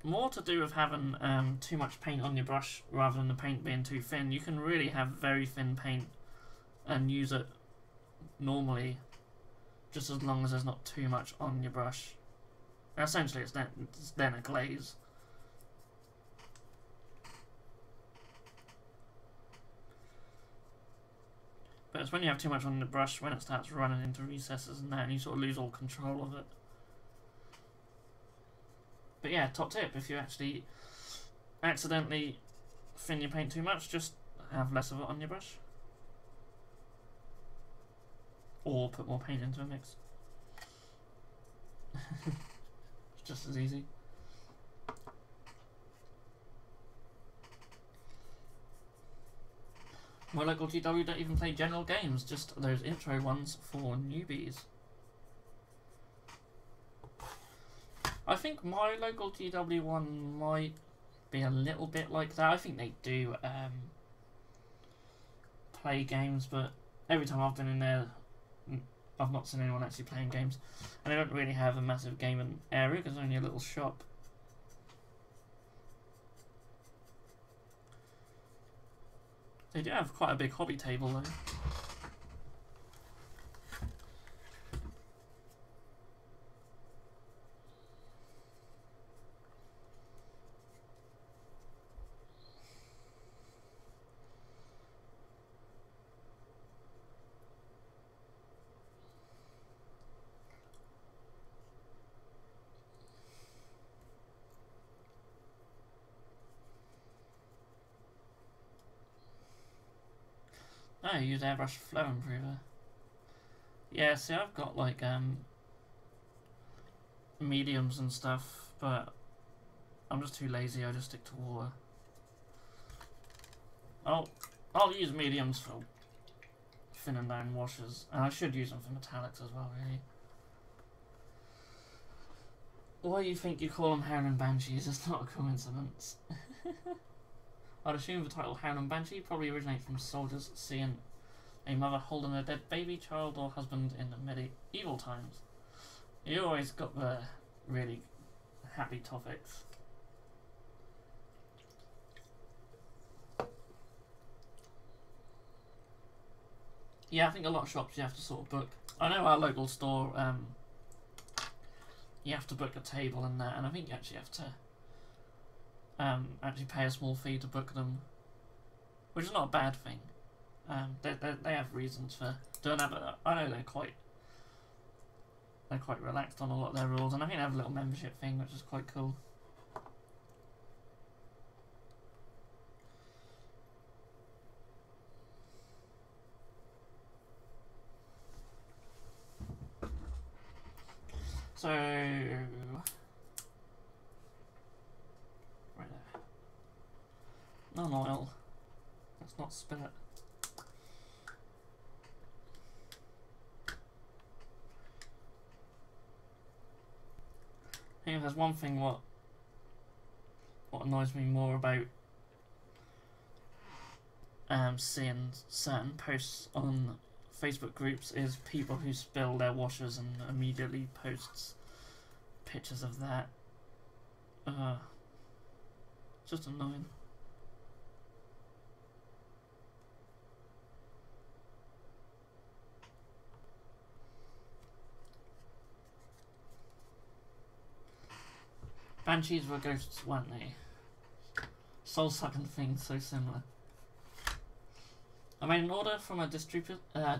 more to do with having too much paint on your brush rather than the paint being too thin. You can really have very thin paint and use it normally, just as long as there's not too much on your brush. Essentially, it's then a glaze. But it's when you have too much on the brush when it starts running into recesses and that, and you sort of lose all control of it. But yeah, top tip, if you actually accidentally thin your paint too much, just have less of it on your brush. Or put more paint into a mix. It's just as easy. My local GW don't even play general games, just those intro ones for newbies. I think my local GW one might be a little bit like that. I think they do play games, but every time I've been in there, I've not seen anyone actually playing games. And they don't really have a massive gaming area because it's only a little shop. They do have quite a big hobby table though. Oh, use airbrush flow improver. Yeah, see, I've got like mediums and stuff, but I'm just too lazy. I just stick to water. I'll use mediums for thinning down washes, and I should use them for metallics as well, really. Why do you think you call them Hound Banshees? It's not a coincidence. I'd assume the title Hound Banshee probably originates from soldiers seeing a mother holding a dead baby, child, or husband in the medieval times. You always got the really happy topics. Yeah, I think a lot of shops you have to sort of book. I know our local store, you have to book a table and that, and I think you actually have to actually pay a small fee to book them, which is not a bad thing. They have reasons for doing that, but I know they're quite relaxed on a lot of their rules, and I think they have a little membership thing, which is quite cool. So right there. Non-oil. Let's not spill it. I think if there's one thing what annoys me more about seeing certain posts on Facebook groups is people who spill their washers and immediately posts pictures of that. Just annoying. Banshees were ghosts, weren't they? Soul-sucking things so similar. I made an order from a distributor. I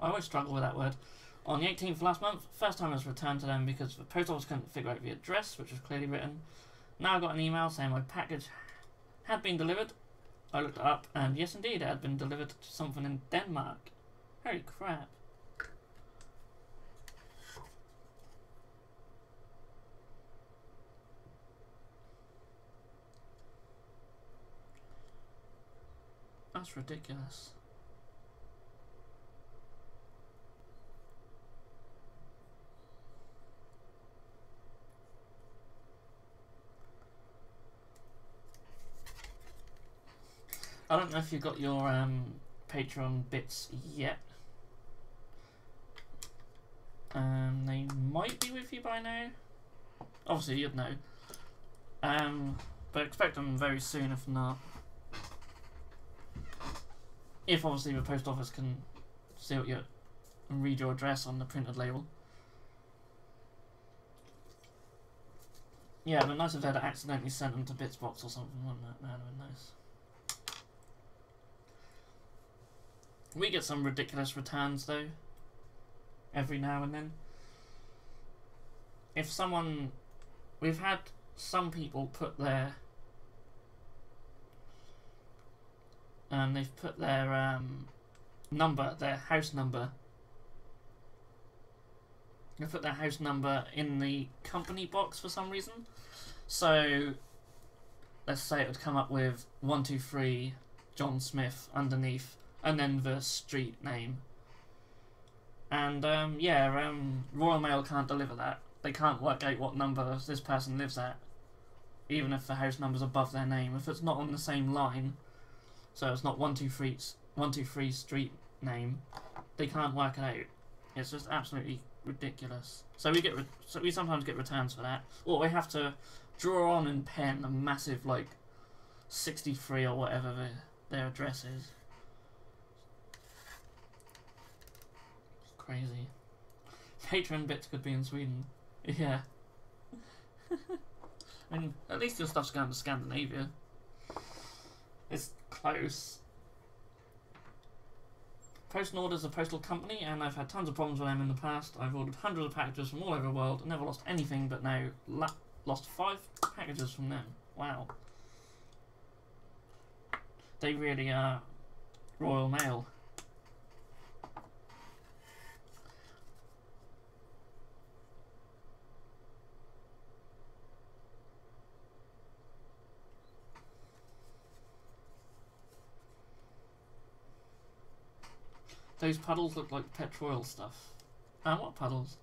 always struggle with that word. On the 18th last month, first time it was returned to them because the post office couldn't figure out the address, which was clearly written. Now I got an email saying my package had been delivered. I looked it up, and yes, indeed, it had been delivered to something in Denmark. Holy crap! That's ridiculous. I don't know if you got your Patreon bits yet. They might be with you by now. Obviously, you'd know. But expect them very soon, if not. If obviously the post office can see what and read your address on the printed label. Yeah, it'd be nice if they'd accidentally sent them to Bitzbox or something, wouldn't it? That'd have been nice. We get some ridiculous returns though, every now and then. If someone... We've had some people put their... they've put their number, their house number. They put their house number in the company box for some reason. So let's say it would come up with 123 John Smith underneath, and then the street name. And Royal Mail can't deliver that. They can't work out what number this person lives at, even if the house number's above their name. If it's not on the same line, so it's not 123 street name, they can't work it out. It's just absolutely ridiculous. So we sometimes get returns for that, or we have to draw on in pen a massive 63 or whatever their address is. It's crazy. Patreon bits could be in Sweden. Yeah. I mean, at least your stuff's going to Scandinavia. It's close. Post Nord is a postal company, and I've had tons of problems with them in the past. I've ordered hundreds of packages from all over the world, never lost anything, but now lost 5 packages from them. Wow. They really are Royal Mail. Those puddles look like petrol stuff. What puddles?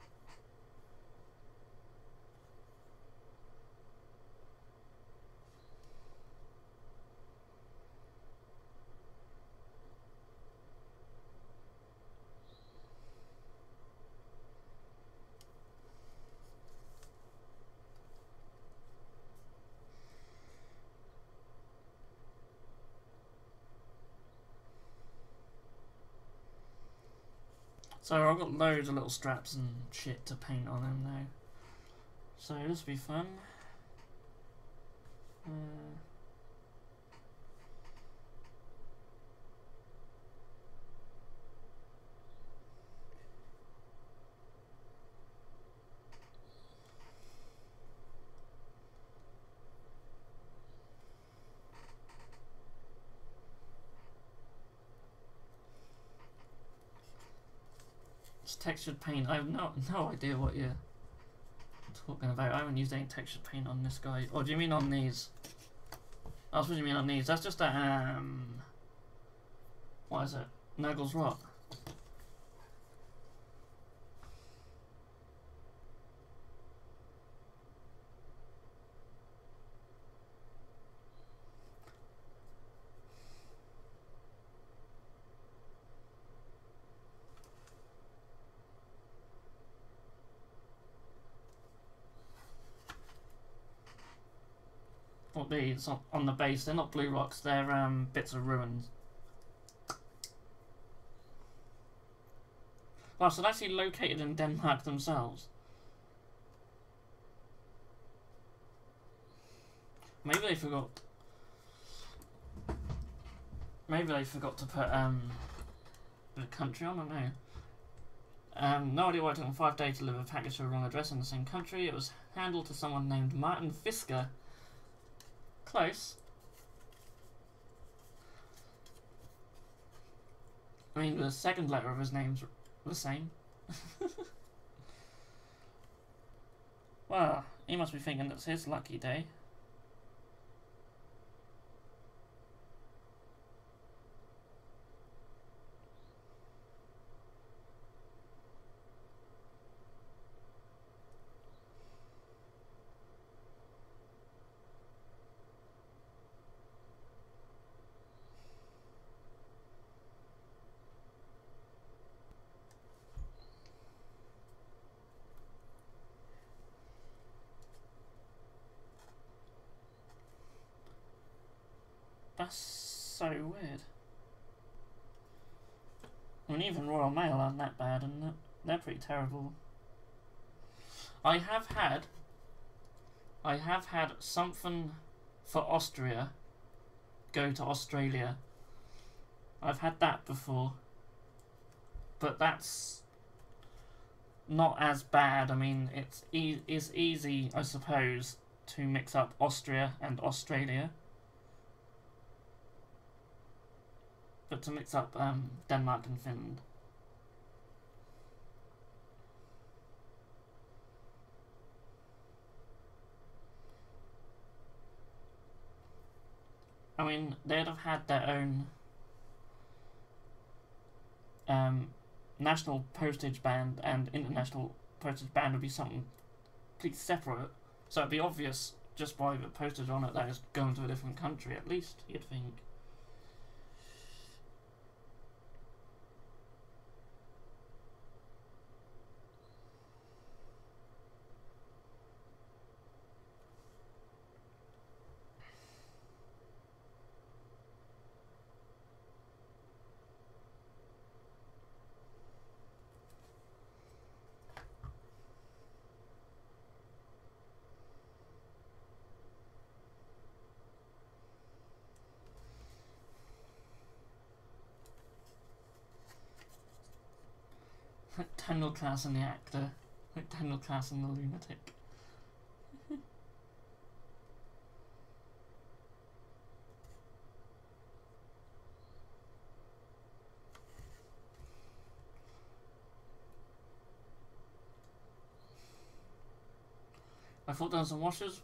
So I've got loads of little straps and shit to paint on them now. So this will be fun. Textured paint. I have no idea what you're talking about. I haven't used any textured paint on this guy. Or do you mean on these? That's what you mean on these. That's just a what is it? Nagel's Rock. What these on the base? They're not blue rocks. They're bits of ruins. Wow, so they're actually located in Denmark themselves. Maybe they forgot. Maybe they forgot to put the country on. I don't know. No idea why it took them 5 days to deliver a package to a wrong address in the same country. It was handled to someone named Martin Fisker. Close. I mean, the second letter of his name's the same. Well, he must be thinking it's his lucky day. That's so weird. I mean, even Royal Mail aren't that bad, and they're pretty terrible. I have had something for Austria go to Australia. I've had that before, but that's not as bad. I mean, it's easy, I suppose, to mix up Austria and Australia. But to mix up Denmark and Finland. I mean, they'd have had their own national postage band, and international postage band would be something completely separate. So it'd be obvious just by the postage on it that it's going to a different country, at least, you'd think. Daniel Class and the actor. Like Daniel Class and the lunatic. I thought Guns and Washers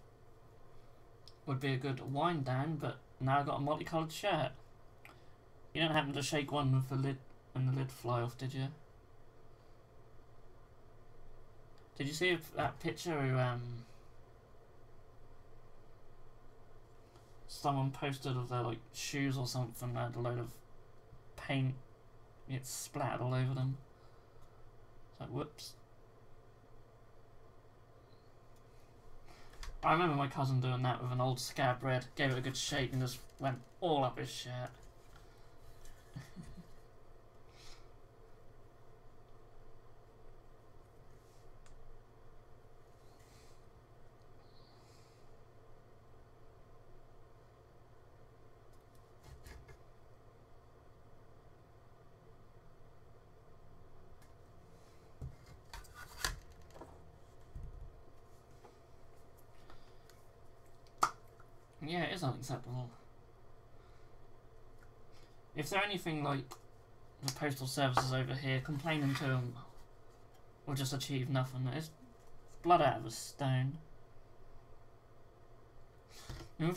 would be a good wind down, but now I've got a multicoloured shirt. You didn't happen to shake one with the lid and the lid fly off, did you? Did you see that picture who someone posted of their like shoes or something that had a load of paint gets splattered all over them? It's like, whoops. I remember my cousin doing that with an old scab bread, gave it a good shake and just went all up his shirt. Yeah, it is unacceptable. If they're anything like the postal services over here, complaining to them will just achieve nothing. It's blood out of a stone. And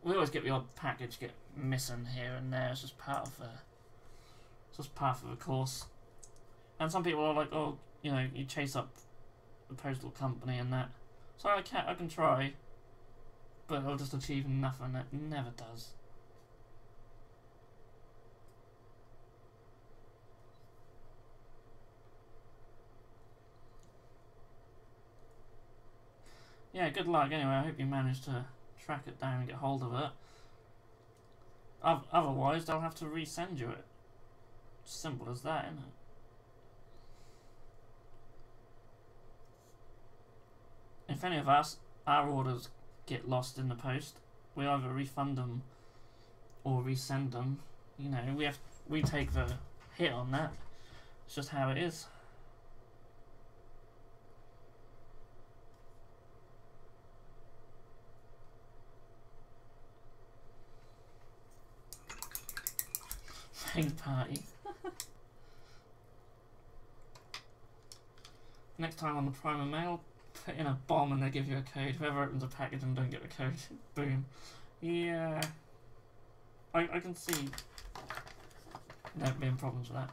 we always get the odd package get missing here and there. It's just part of the course. And some people are like, oh, you know, you chase up the postal company and that. So I can try. But it'll just achieve nothing. It never does. Yeah, good luck anyway. I hope you manage to track it down and get hold of it. Otherwise, they'll have to resend you it. Simple as that, isn't it? If any of our orders get lost in the post, we either refund them or resend them. You know, we take the hit on that. It's just how it is. Fake party. Next time on the Prime Mail, put in a bomb and they give you a code. Whoever opens a package and don't get the code, boom. Yeah. I can see there being problems with that.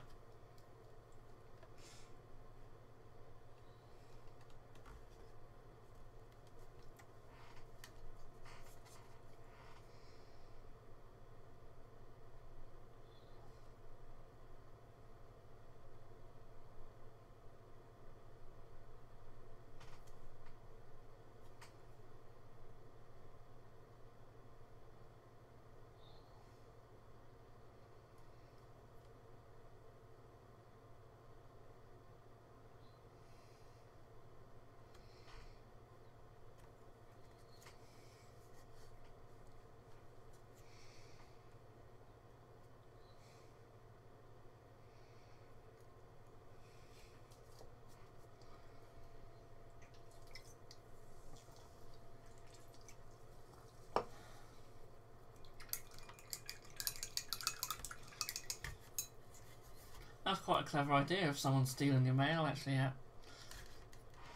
That's quite a clever idea if someone's stealing your mail, actually, yeah.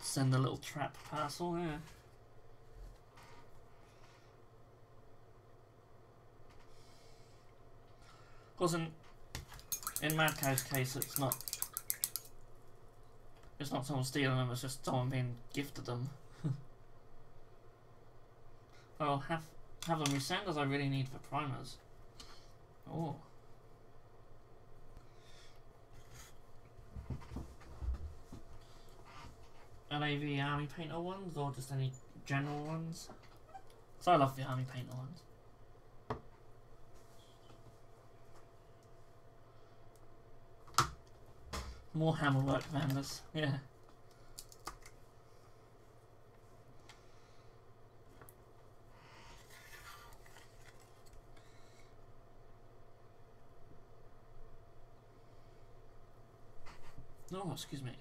Send a little trap parcel, yeah. Of course, in Mad Cow's case, it's not someone stealing them, it's just someone being gifted them. I'll have them resend as I really need for primers. Oh. LAV Army Painter ones, or just any general ones? So I love the Army Painter ones. More hammerwork vendors, yeah. No, excuse me.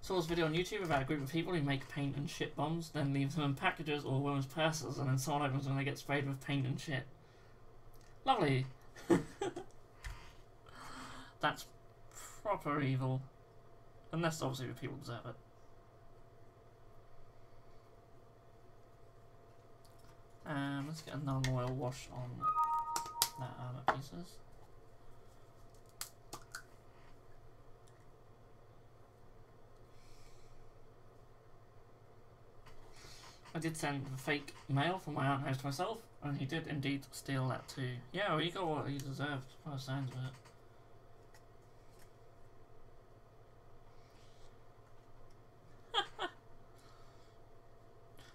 Saw this video on YouTube about a group of people who make paint and shit bombs, then leave them in packages or women's purses, and then someone opens them and they get sprayed with paint and shit. Lovely. That's proper evil. Unless obviously the people deserve it. Let's get a non-oil wash on that armor pieces. I did send the fake mail from my aunt house to myself, and he did indeed steal that too. Yeah, well, he got what he deserved, by the sounds of it.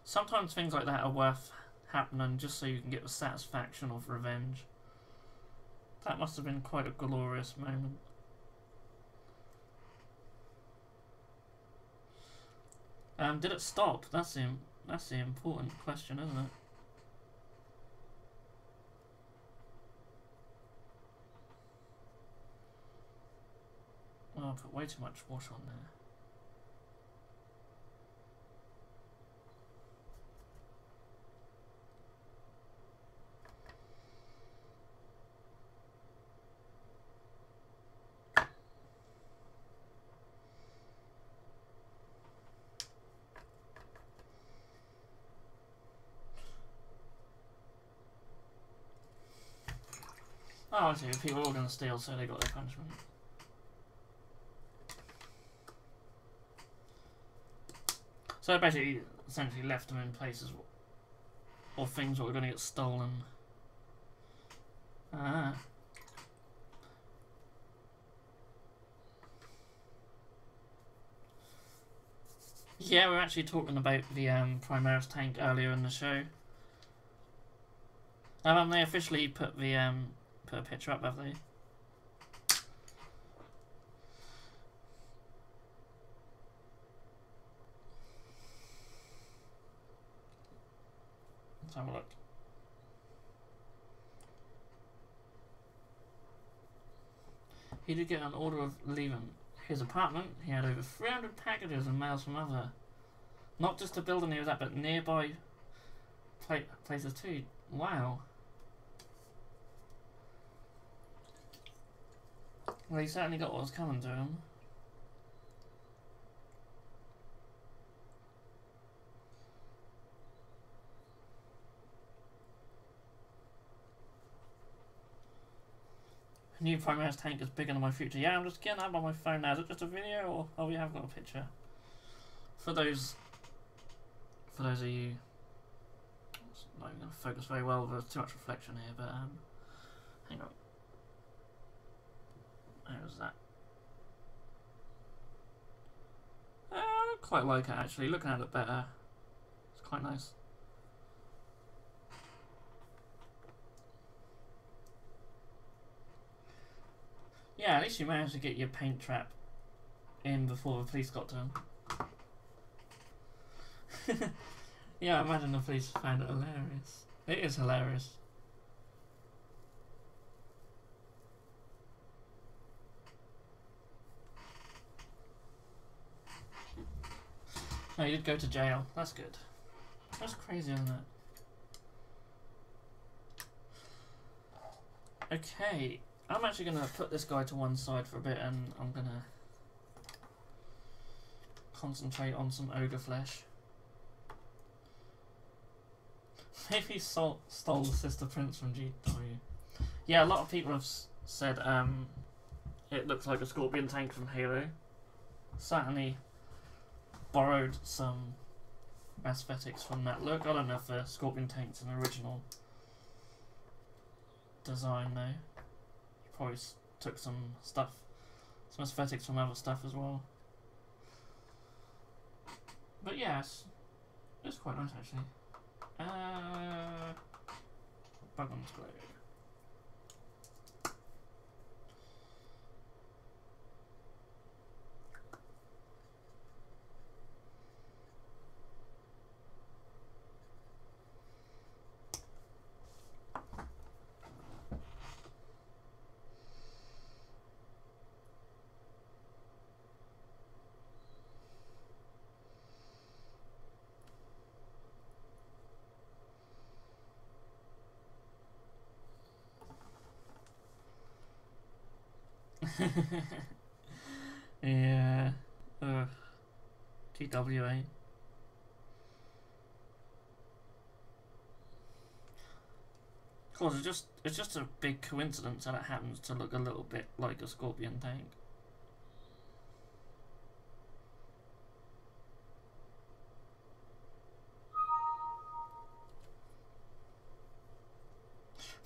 Sometimes things like that are worth happening just so you can get the satisfaction of revenge. That must have been quite a glorious moment. Did it stop? That's the important question, isn't it? Oh, I put way too much wash on there. Oh, I see. People are all going to steal, so they got their punishment. So I basically essentially left them in places or things that were going to get stolen. Ah. Yeah, we were actually talking about the Primaris tank earlier in the show. They officially put the put a picture up, have they? Let's have a look. He did get an order of leaving his apartment. He had over 300 packages and mails from other, not just the building he was at, but nearby places too. Wow. Well, he certainly got what was coming to him. New Primaris tank is bigger than my future. Yeah, I'm just getting that on my phone now. Is it just a video, or oh, we have got a picture? For those of you, it's not even going to focus very well. There's too much reflection here, but hang on. How's that? I quite like it actually. Looking at it better, it's quite nice. Yeah, at least you managed to get your paint trap in before the police got to him. Yeah, I imagine the police found it hilarious. It is hilarious. No, he did go to jail. That's good. That's crazy, isn't it? Okay, I'm actually going to put this guy to one side for a bit and I'm going to concentrate on some ogre flesh. Maybe stole the Sister Prince from GW. Yeah, a lot of people have said it looks like a Scorpion tank from Halo. Certainly borrowed some aesthetics from that look. I don't know if the Scorpion tank's an original design though. Probably took some aesthetics from other stuff as well. But yes, it's quite nice actually. Bug on Explode. Yeah. Ugh. TWA. Of course, it's just a big coincidence that it happens to look a little bit like a Scorpion tank.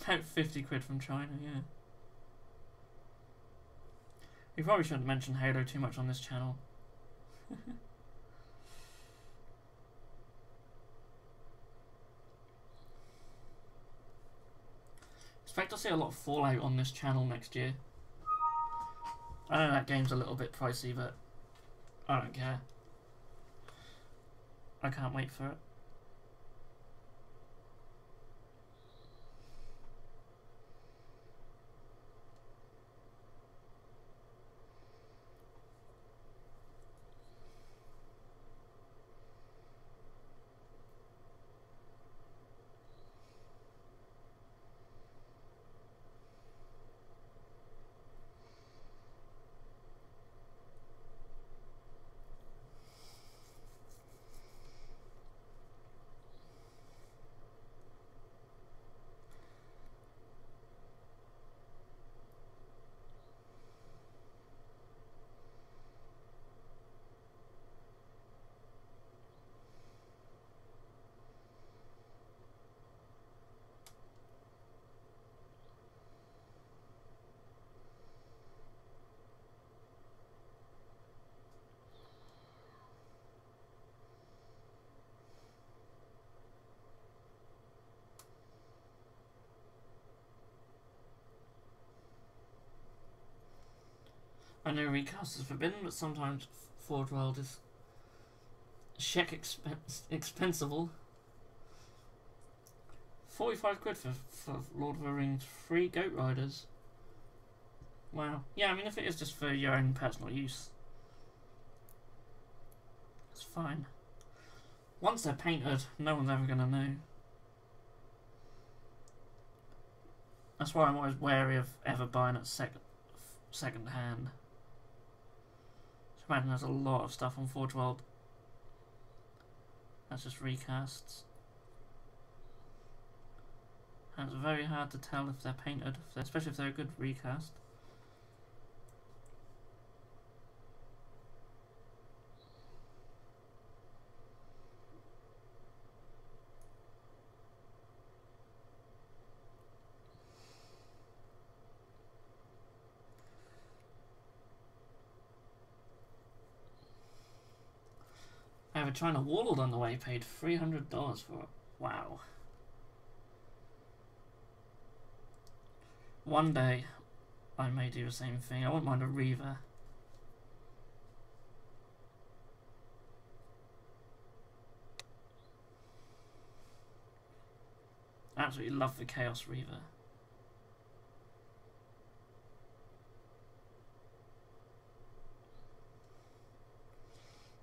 About 50 quid from China, yeah. We probably shouldn't mention Halo too much on this channel. Expect to see a lot of Fallout on this channel next year. I know that game's a little bit pricey, but I don't care. I can't wait for it. I know recast is forbidden, but sometimes Forge World is expensible. 45 quid for Lord of the Rings 3 Goat Riders. Wow. Yeah, I mean, if it is just for your own personal use, it's fine. Once they're painted, no one's ever going to know. That's why I'm always wary of ever buying it second hand. Imagine there's a lot of stuff on Forge World that's just recasts. And it's very hard to tell if they're painted, especially if they're a good recast. I have a China Warlord on the way, paid $300 for it. Wow. One day, I may do the same thing. I wouldn't mind a Reaver. I absolutely love the Chaos Reaver.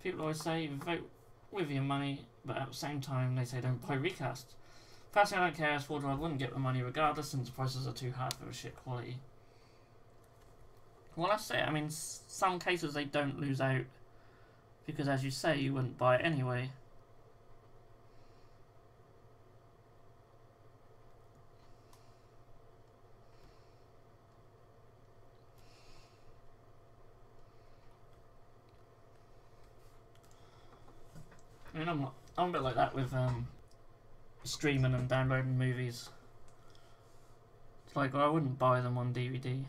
People always say vote with your money, but at the same time they say don't buy recasts. Personally, I don't care as Forge World wouldn't get the money regardless since prices are too high for the shit quality. Well, that's it. I mean, some cases they don't lose out because, as you say, you wouldn't buy it anyway. I mean, I'm a bit like that with streaming and downloading movies. It's like, well, I wouldn't buy them on DVD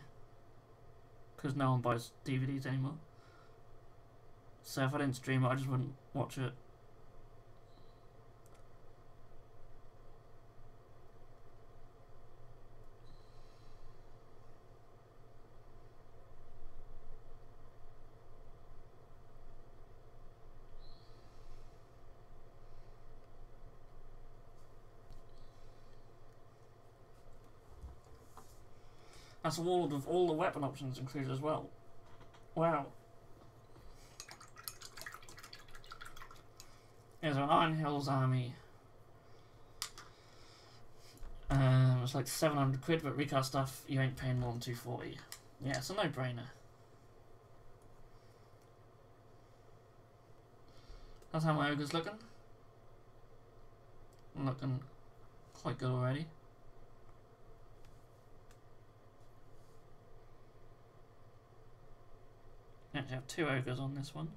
because no one buys DVDs anymore. So if I didn't stream it, I just wouldn't watch it. That's a world with all the weapon options included as well. Wow. There's an Iron Hills army. It's like 700 quid, but recast stuff you ain't paying more than 240. Yeah, it's a no-brainer. That's how my ogre's looking. Looking quite good already. You actually have 2 ogres on this one.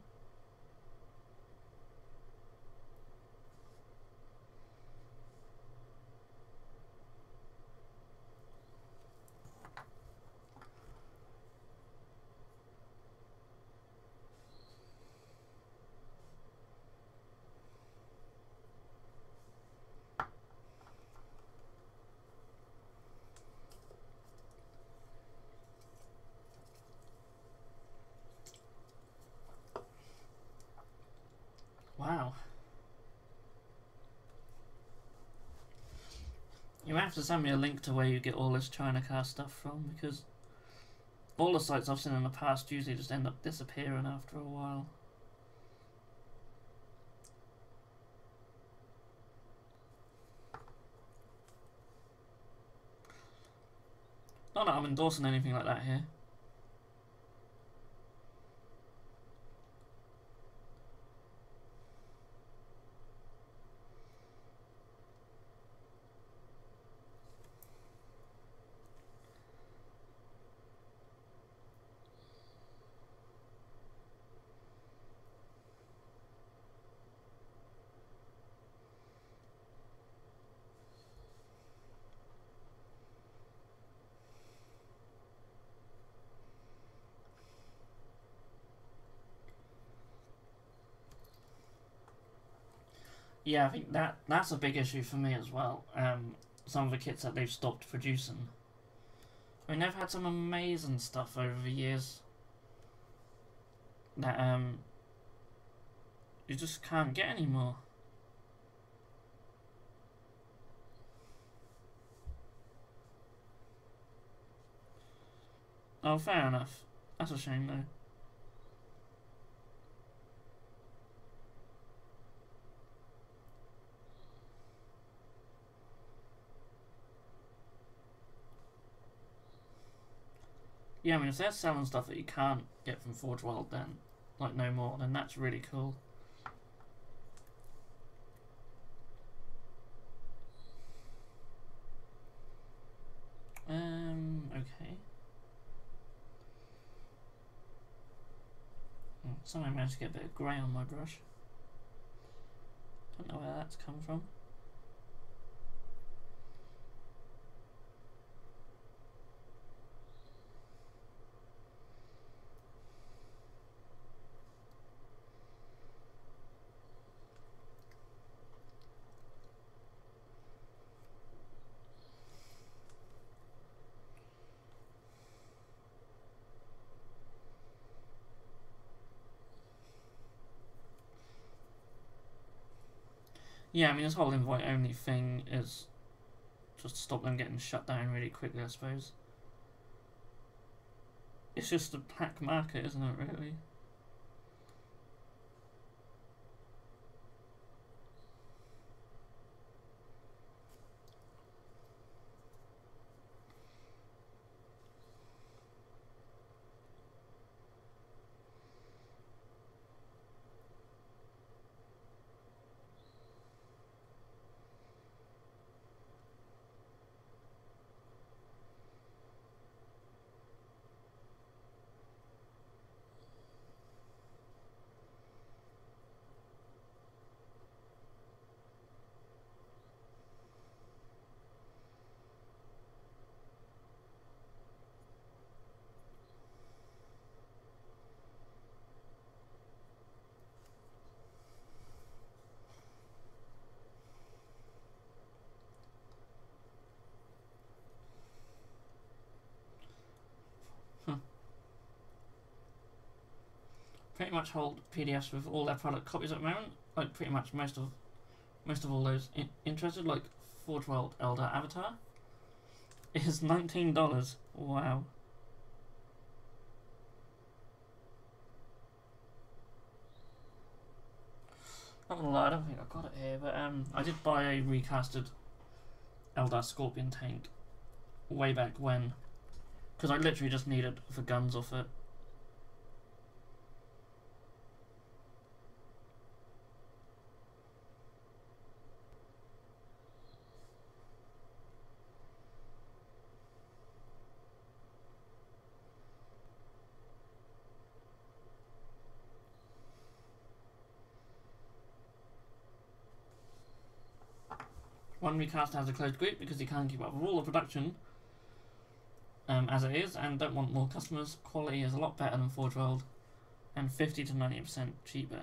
Wow. You have to send me a link to where you get all this China cast stuff from, because all the sites I've seen in the past usually just end up disappearing after a while. Not that I'm endorsing anything like that here. Yeah, I think that's a big issue for me as well. Some of the kits that they've stopped producing. I mean, they've had some amazing stuff over the years that you just can't get anymore. Oh, fair enough. That's a shame though. Yeah, I mean, if they're selling stuff that you can't get from Forge World, then, like, no more, then that's really cool. Okay. Somehow I managed to get a bit of grey on my brush. Don't know where that's come from. Yeah, I mean, this whole invite only thing is just to stop them getting shut down really quickly, I suppose. It's just a black market, isn't it, really? pretty much hold PDFs with all their product copies at the moment. Like pretty much most of all those interested, like Forge World Elder Avatar. It is $19. Wow. Not gonna lie, I don't think I've got it here, but I did buy a recasted Eldar Scorpion tank way back when, because I literally just needed the guns off it. One recast has a closed group because he can't keep up with all the production as it is, and don't want more customers. Quality is a lot better than Forge World and 50 to 90% cheaper.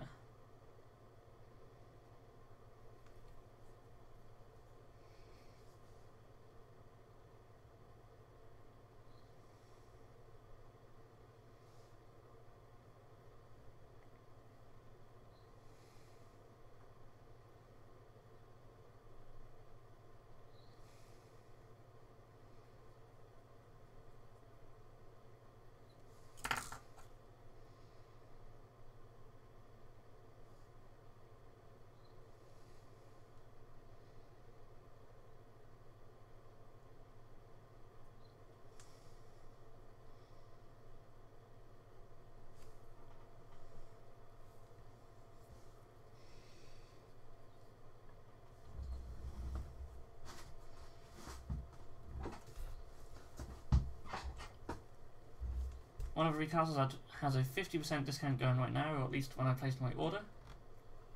One of the recasters has a 50% discount going right now, or at least when I placed my order,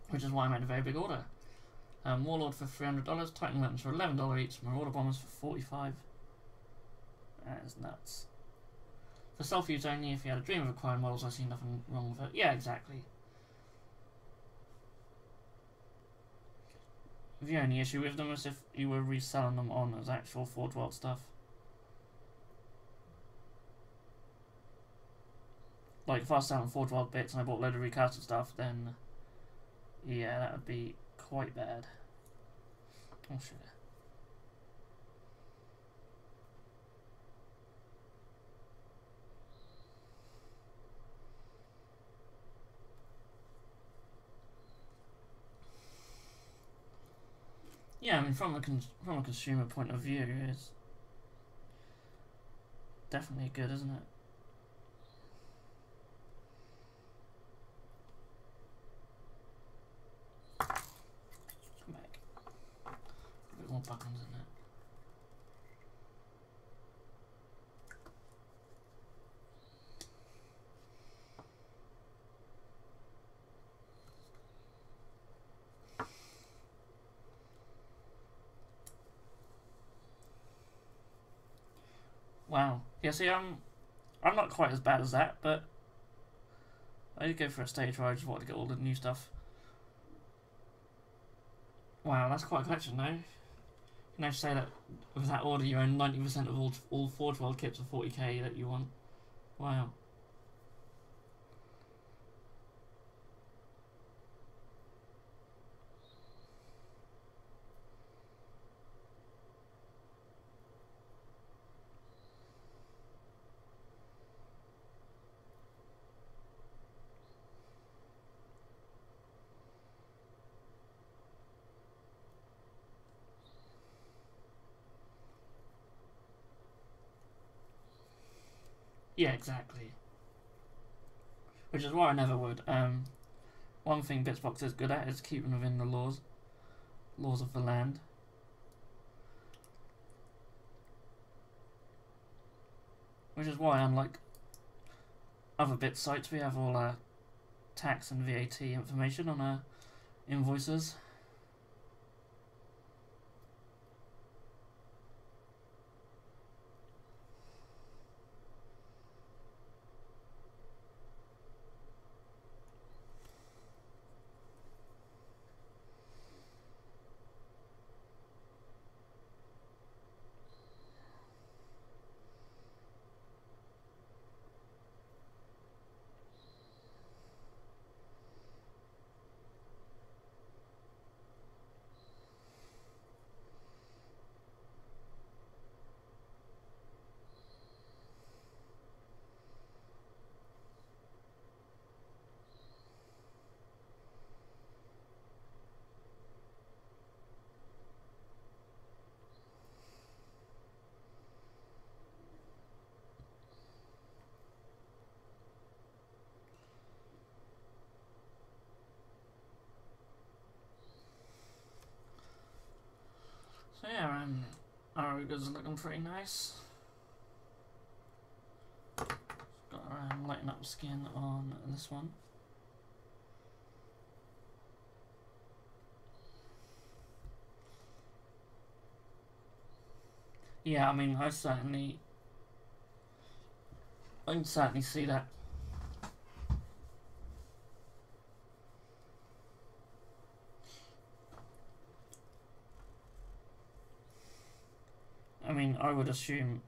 which is why I made a very big order. Warlord for $300, Titan weapons for $11 each, Marauder bombers for $45. That is nuts. For self-use only, if you had a dream of acquiring models, I see nothing wrong with it. Yeah, exactly. The only issue with them is if you were reselling them on as actual Forge World stuff. Like, if I was selling Forge World bits and I bought a load of recasted stuff, then yeah, that would be quite bad. Oh shit. Yeah, I mean, from a consumer point of view, it's definitely good, isn't it? Come back. A bit more buttons in it. Wow. Yeah, see, I'm not quite as bad as that, but I did go for a stage where I just wanted to get all the new stuff. Wow, that's quite a collection, though. You can now say that with that order, you own 90% of all Forge World kits for 40k that you want. Wow. Yeah, exactly. Which is why I never would. One thing Bitzbox is good at is keeping within the laws of the land. Which is why, unlike other bit sites, we have all our tax and VAT information on our invoices. ogres are looking pretty nice. Got a lighten up skin on this one. Yeah, I mean, I can certainly see that. I mean, I would assume,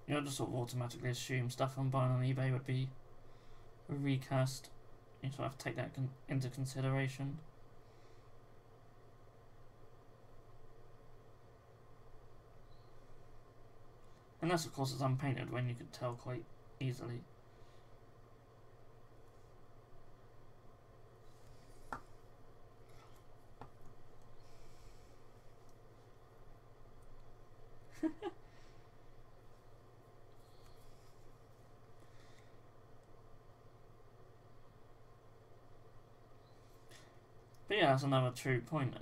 you know, just sort of automatically assume stuff I'm buying on eBay would be a recast. You sort of have to take that into consideration. Unless, of course, it's unpainted, when you could tell quite easily. But yeah, that's another true point.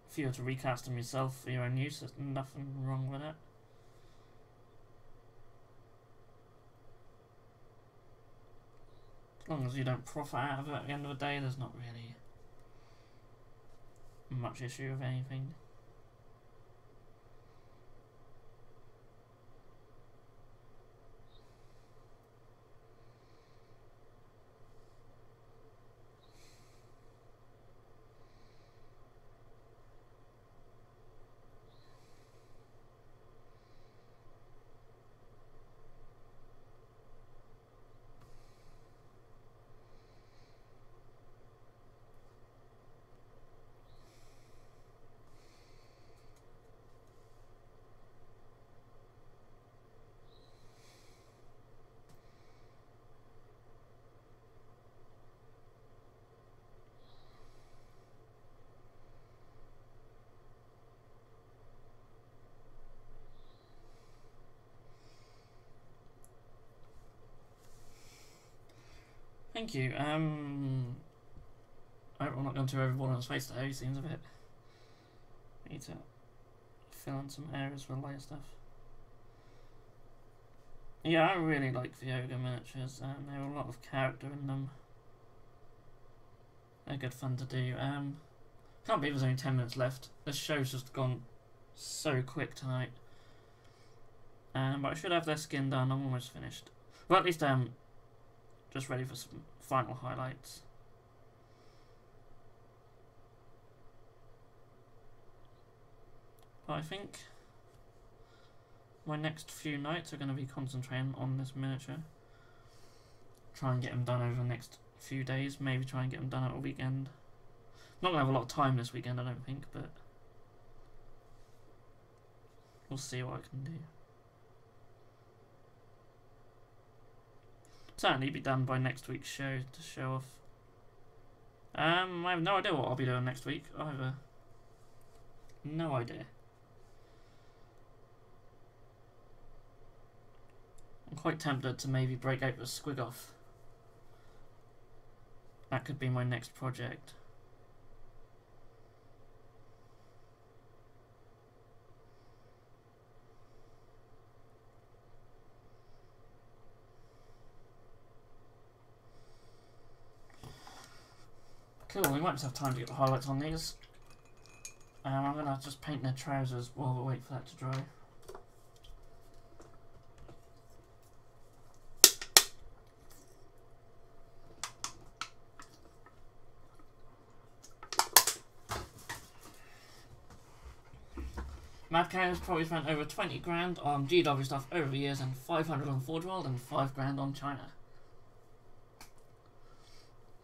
If you were to recast them yourself for your own use, there's nothing wrong with it. As long as you don't profit out of it at the end of the day, there's not really much issue with anything. Thank you. I hope I'm not going to everyone on his face today. He seems a bit. I need to fill in some areas for later stuff. Yeah, I really like the ogre miniatures. There are a lot of character in them. They're good fun to do. Can't believe there's only 10 minutes left. This show's just gone so quick tonight. But I should have their skin done. I'm almost finished. Well, at least just ready for some final highlights. But I think my next few nights are going to be concentrating on this miniature. Try and get them done over the next few days. Maybe try and get them done at a weekend. Not going to have a lot of time this weekend, I don't think, but we'll see what I can do. Certainly be done by next week's show to show off. I have no idea what I'll be doing next week either. No idea. I'm quite tempted to maybe break out the squig off. That could be my next project. Cool, we might just have time to get the highlights on these. I'm going to just paint their trousers while we wait for that to dry. Mad Cow has probably spent over 20 grand on GW stuff over the years and 500 on Forge World and 5 grand on China.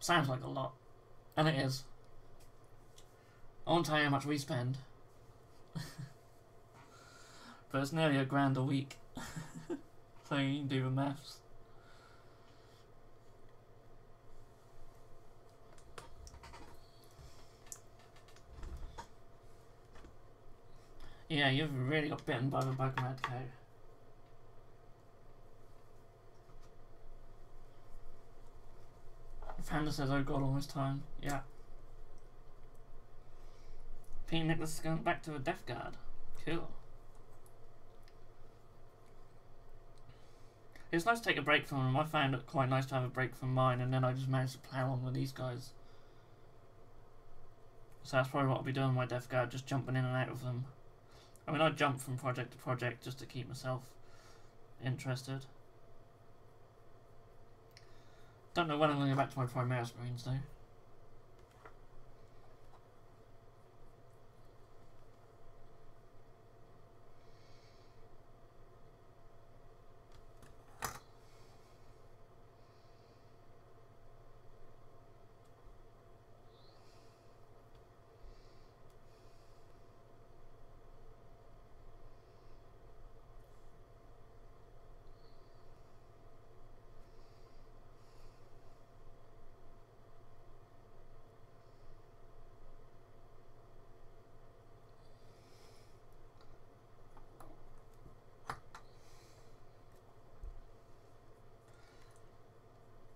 Sounds like a lot. And it is. I won't tell you how much we spend. But it's nearly £1 grand a week. So you can do the maths. Yeah, you've really got bitten by the bug, Mad Cow. Panda says, oh god, almost time. Yeah. Pete Nicholas is going back to the Death Guard. Cool. It's nice to take a break from them. I found it quite nice to have a break from mine, and then I just managed to plow on with these guys. So that's probably what I'll be doing with my Death Guard, just jumping in and out of them. I mean, I jump from project to project just to keep myself interested. Don't know when I'm going to go back to my Primaris Marines though.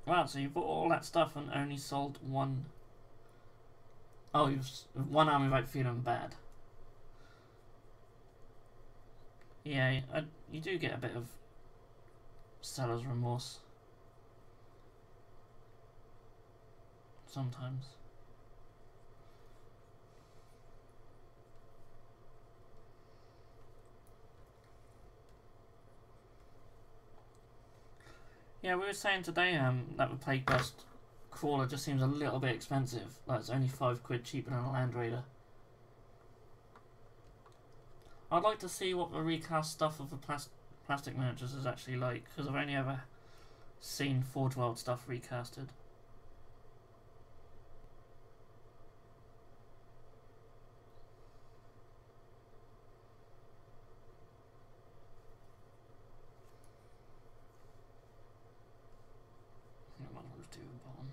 Wow, so you bought all that stuff and only sold one. Oh, you've one army without feeling bad. Yeah, you do get a bit of seller's remorse sometimes. Yeah, we were saying today that the Plague Burst Crawler just seems a little bit expensive. Like, it's only £5 cheaper than a Land Raider. I'd like to see what the recast stuff of the plastic miniatures is actually like, because I've only ever seen Forge World stuff recasted. I might as well just do a bomb.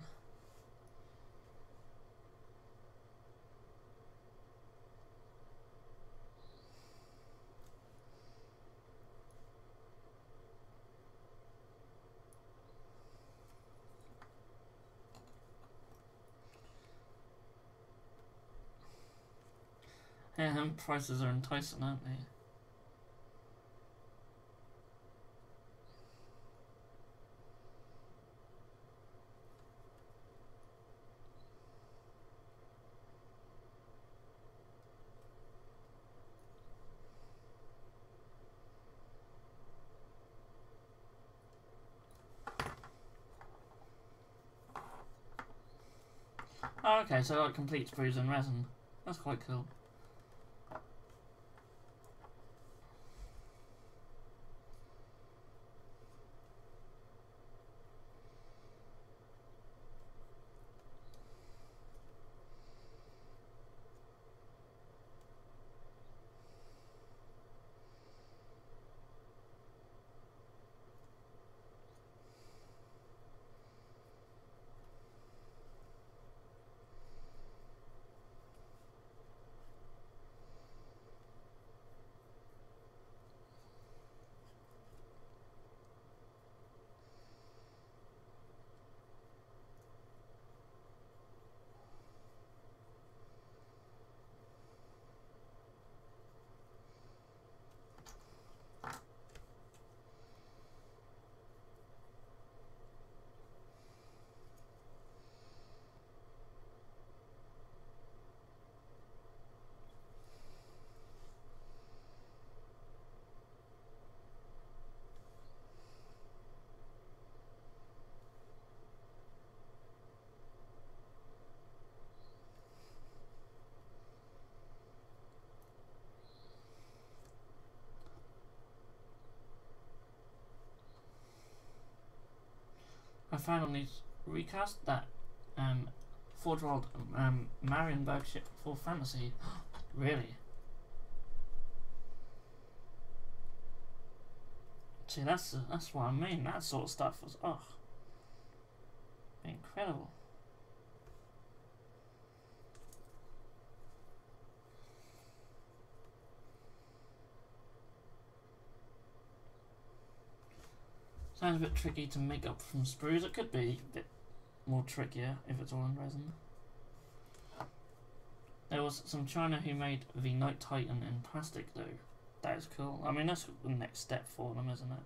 Yeah, prices are enticing, aren't they? Oh, okay, so like complete sprues and resin. That's quite cool. I found on these recast that Forge World Marienburg ship for fantasy. Really? See, that's what I mean. That sort of stuff was incredible. Sounds a bit tricky to make up from sprues. It could be a bit more trickier if it's all in resin. There was some China who made the Night Titan in plastic though. That is cool. I mean, that's the next step for them, isn't it?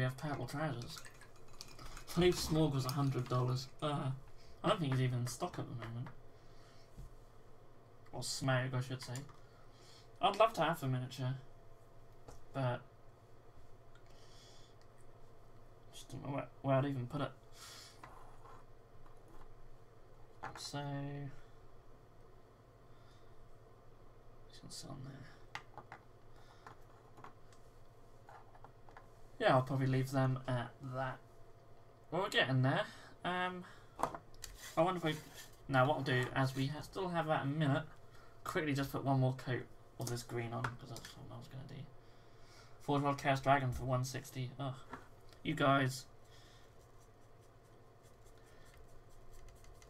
have purple trousers. I believe Smorg was $100. I don't think he's even in stock at the moment. Or Smaug, I should say. I'd love to have a miniature, but just don't know where I'd even put it. So it's on there. Yeah, I'll probably leave them at that. Well, we're getting there. I wonder if we... Now, what I'll do, as we still have about a minute, quickly just put one more coat of this green on, because that's what I was going to do. Forge World Chaos Dragon for 160. Ugh. You guys.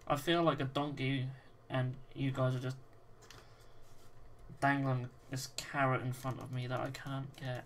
I feel like a donkey, and you guys are just dangling this carrot in front of me that I can't get.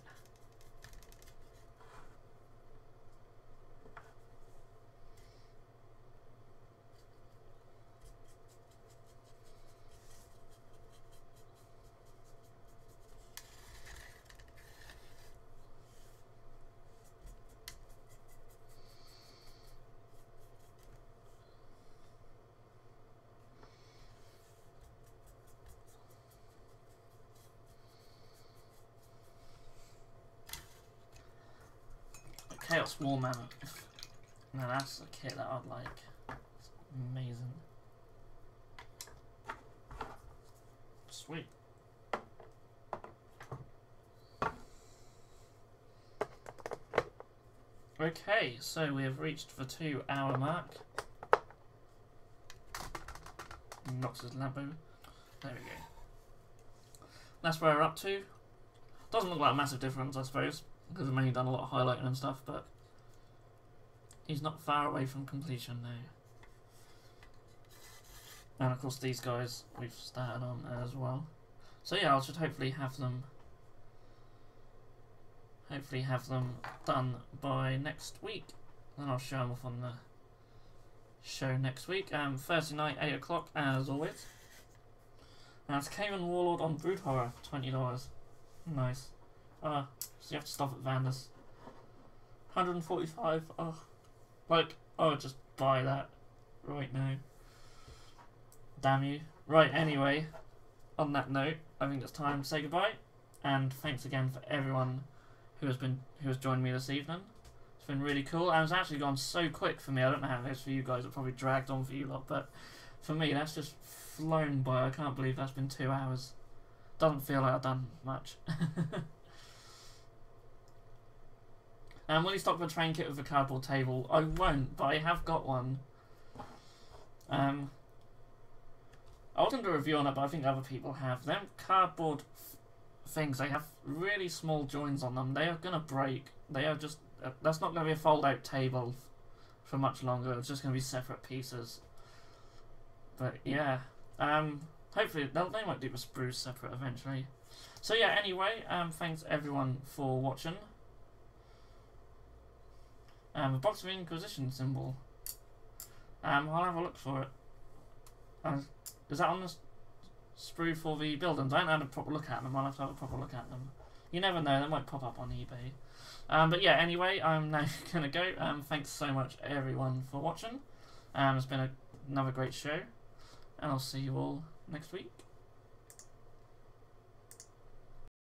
Chaos War Mammoth. Now that's a kit that I'd like. It's amazing. Sweet. Okay, so we have reached the 2 hour mark. Nox's Lambo. There we go. That's where we're up to. Doesn't look like a massive difference, I suppose, because I've only done a lot of highlighting and stuff, but he's not far away from completion now. And of course these guys we've started on as well. So yeah, I should hopefully have them done by next week. Then I'll show them off on the show next week. Thursday night, 8 o'clock, as always. Now it's Cayman Warlord on Brood Horror for $20. Nice. So you have to stop at Vandus. 145. Oh, like, oh, just buy that right now. Damn you. Right, anyway, on that note, I think it's time to say goodbye. And thanks again for everyone who has joined me this evening. It's been really cool, and it's actually gone so quick for me. I don't know how it is for you guys. It probably dragged on for you lot, but for me, that's just flown by. I can't believe that's been 2 hours. Doesn't feel like I've done much. And will you stock the train kit with a cardboard table? I won't, but I have got one. I wasn't going to review on it, but I think other people have. Them cardboard things, they have really small joins on them. They are going to break. They are just... that's not going to be a fold-out table for much longer. It's just going to be separate pieces. But yeah, hopefully they might do the spruce separate eventually. So yeah, anyway, thanks everyone for watching. The Box of Inquisition symbol. I'll have a look for it. Is that on the sprue for the buildings? I haven't had a proper look at them. I'll have to have a proper look at them. You never know, they might pop up on eBay. But yeah, anyway, I'm now going to go. Thanks so much everyone for watching. It's been another great show. And I'll see you all next week.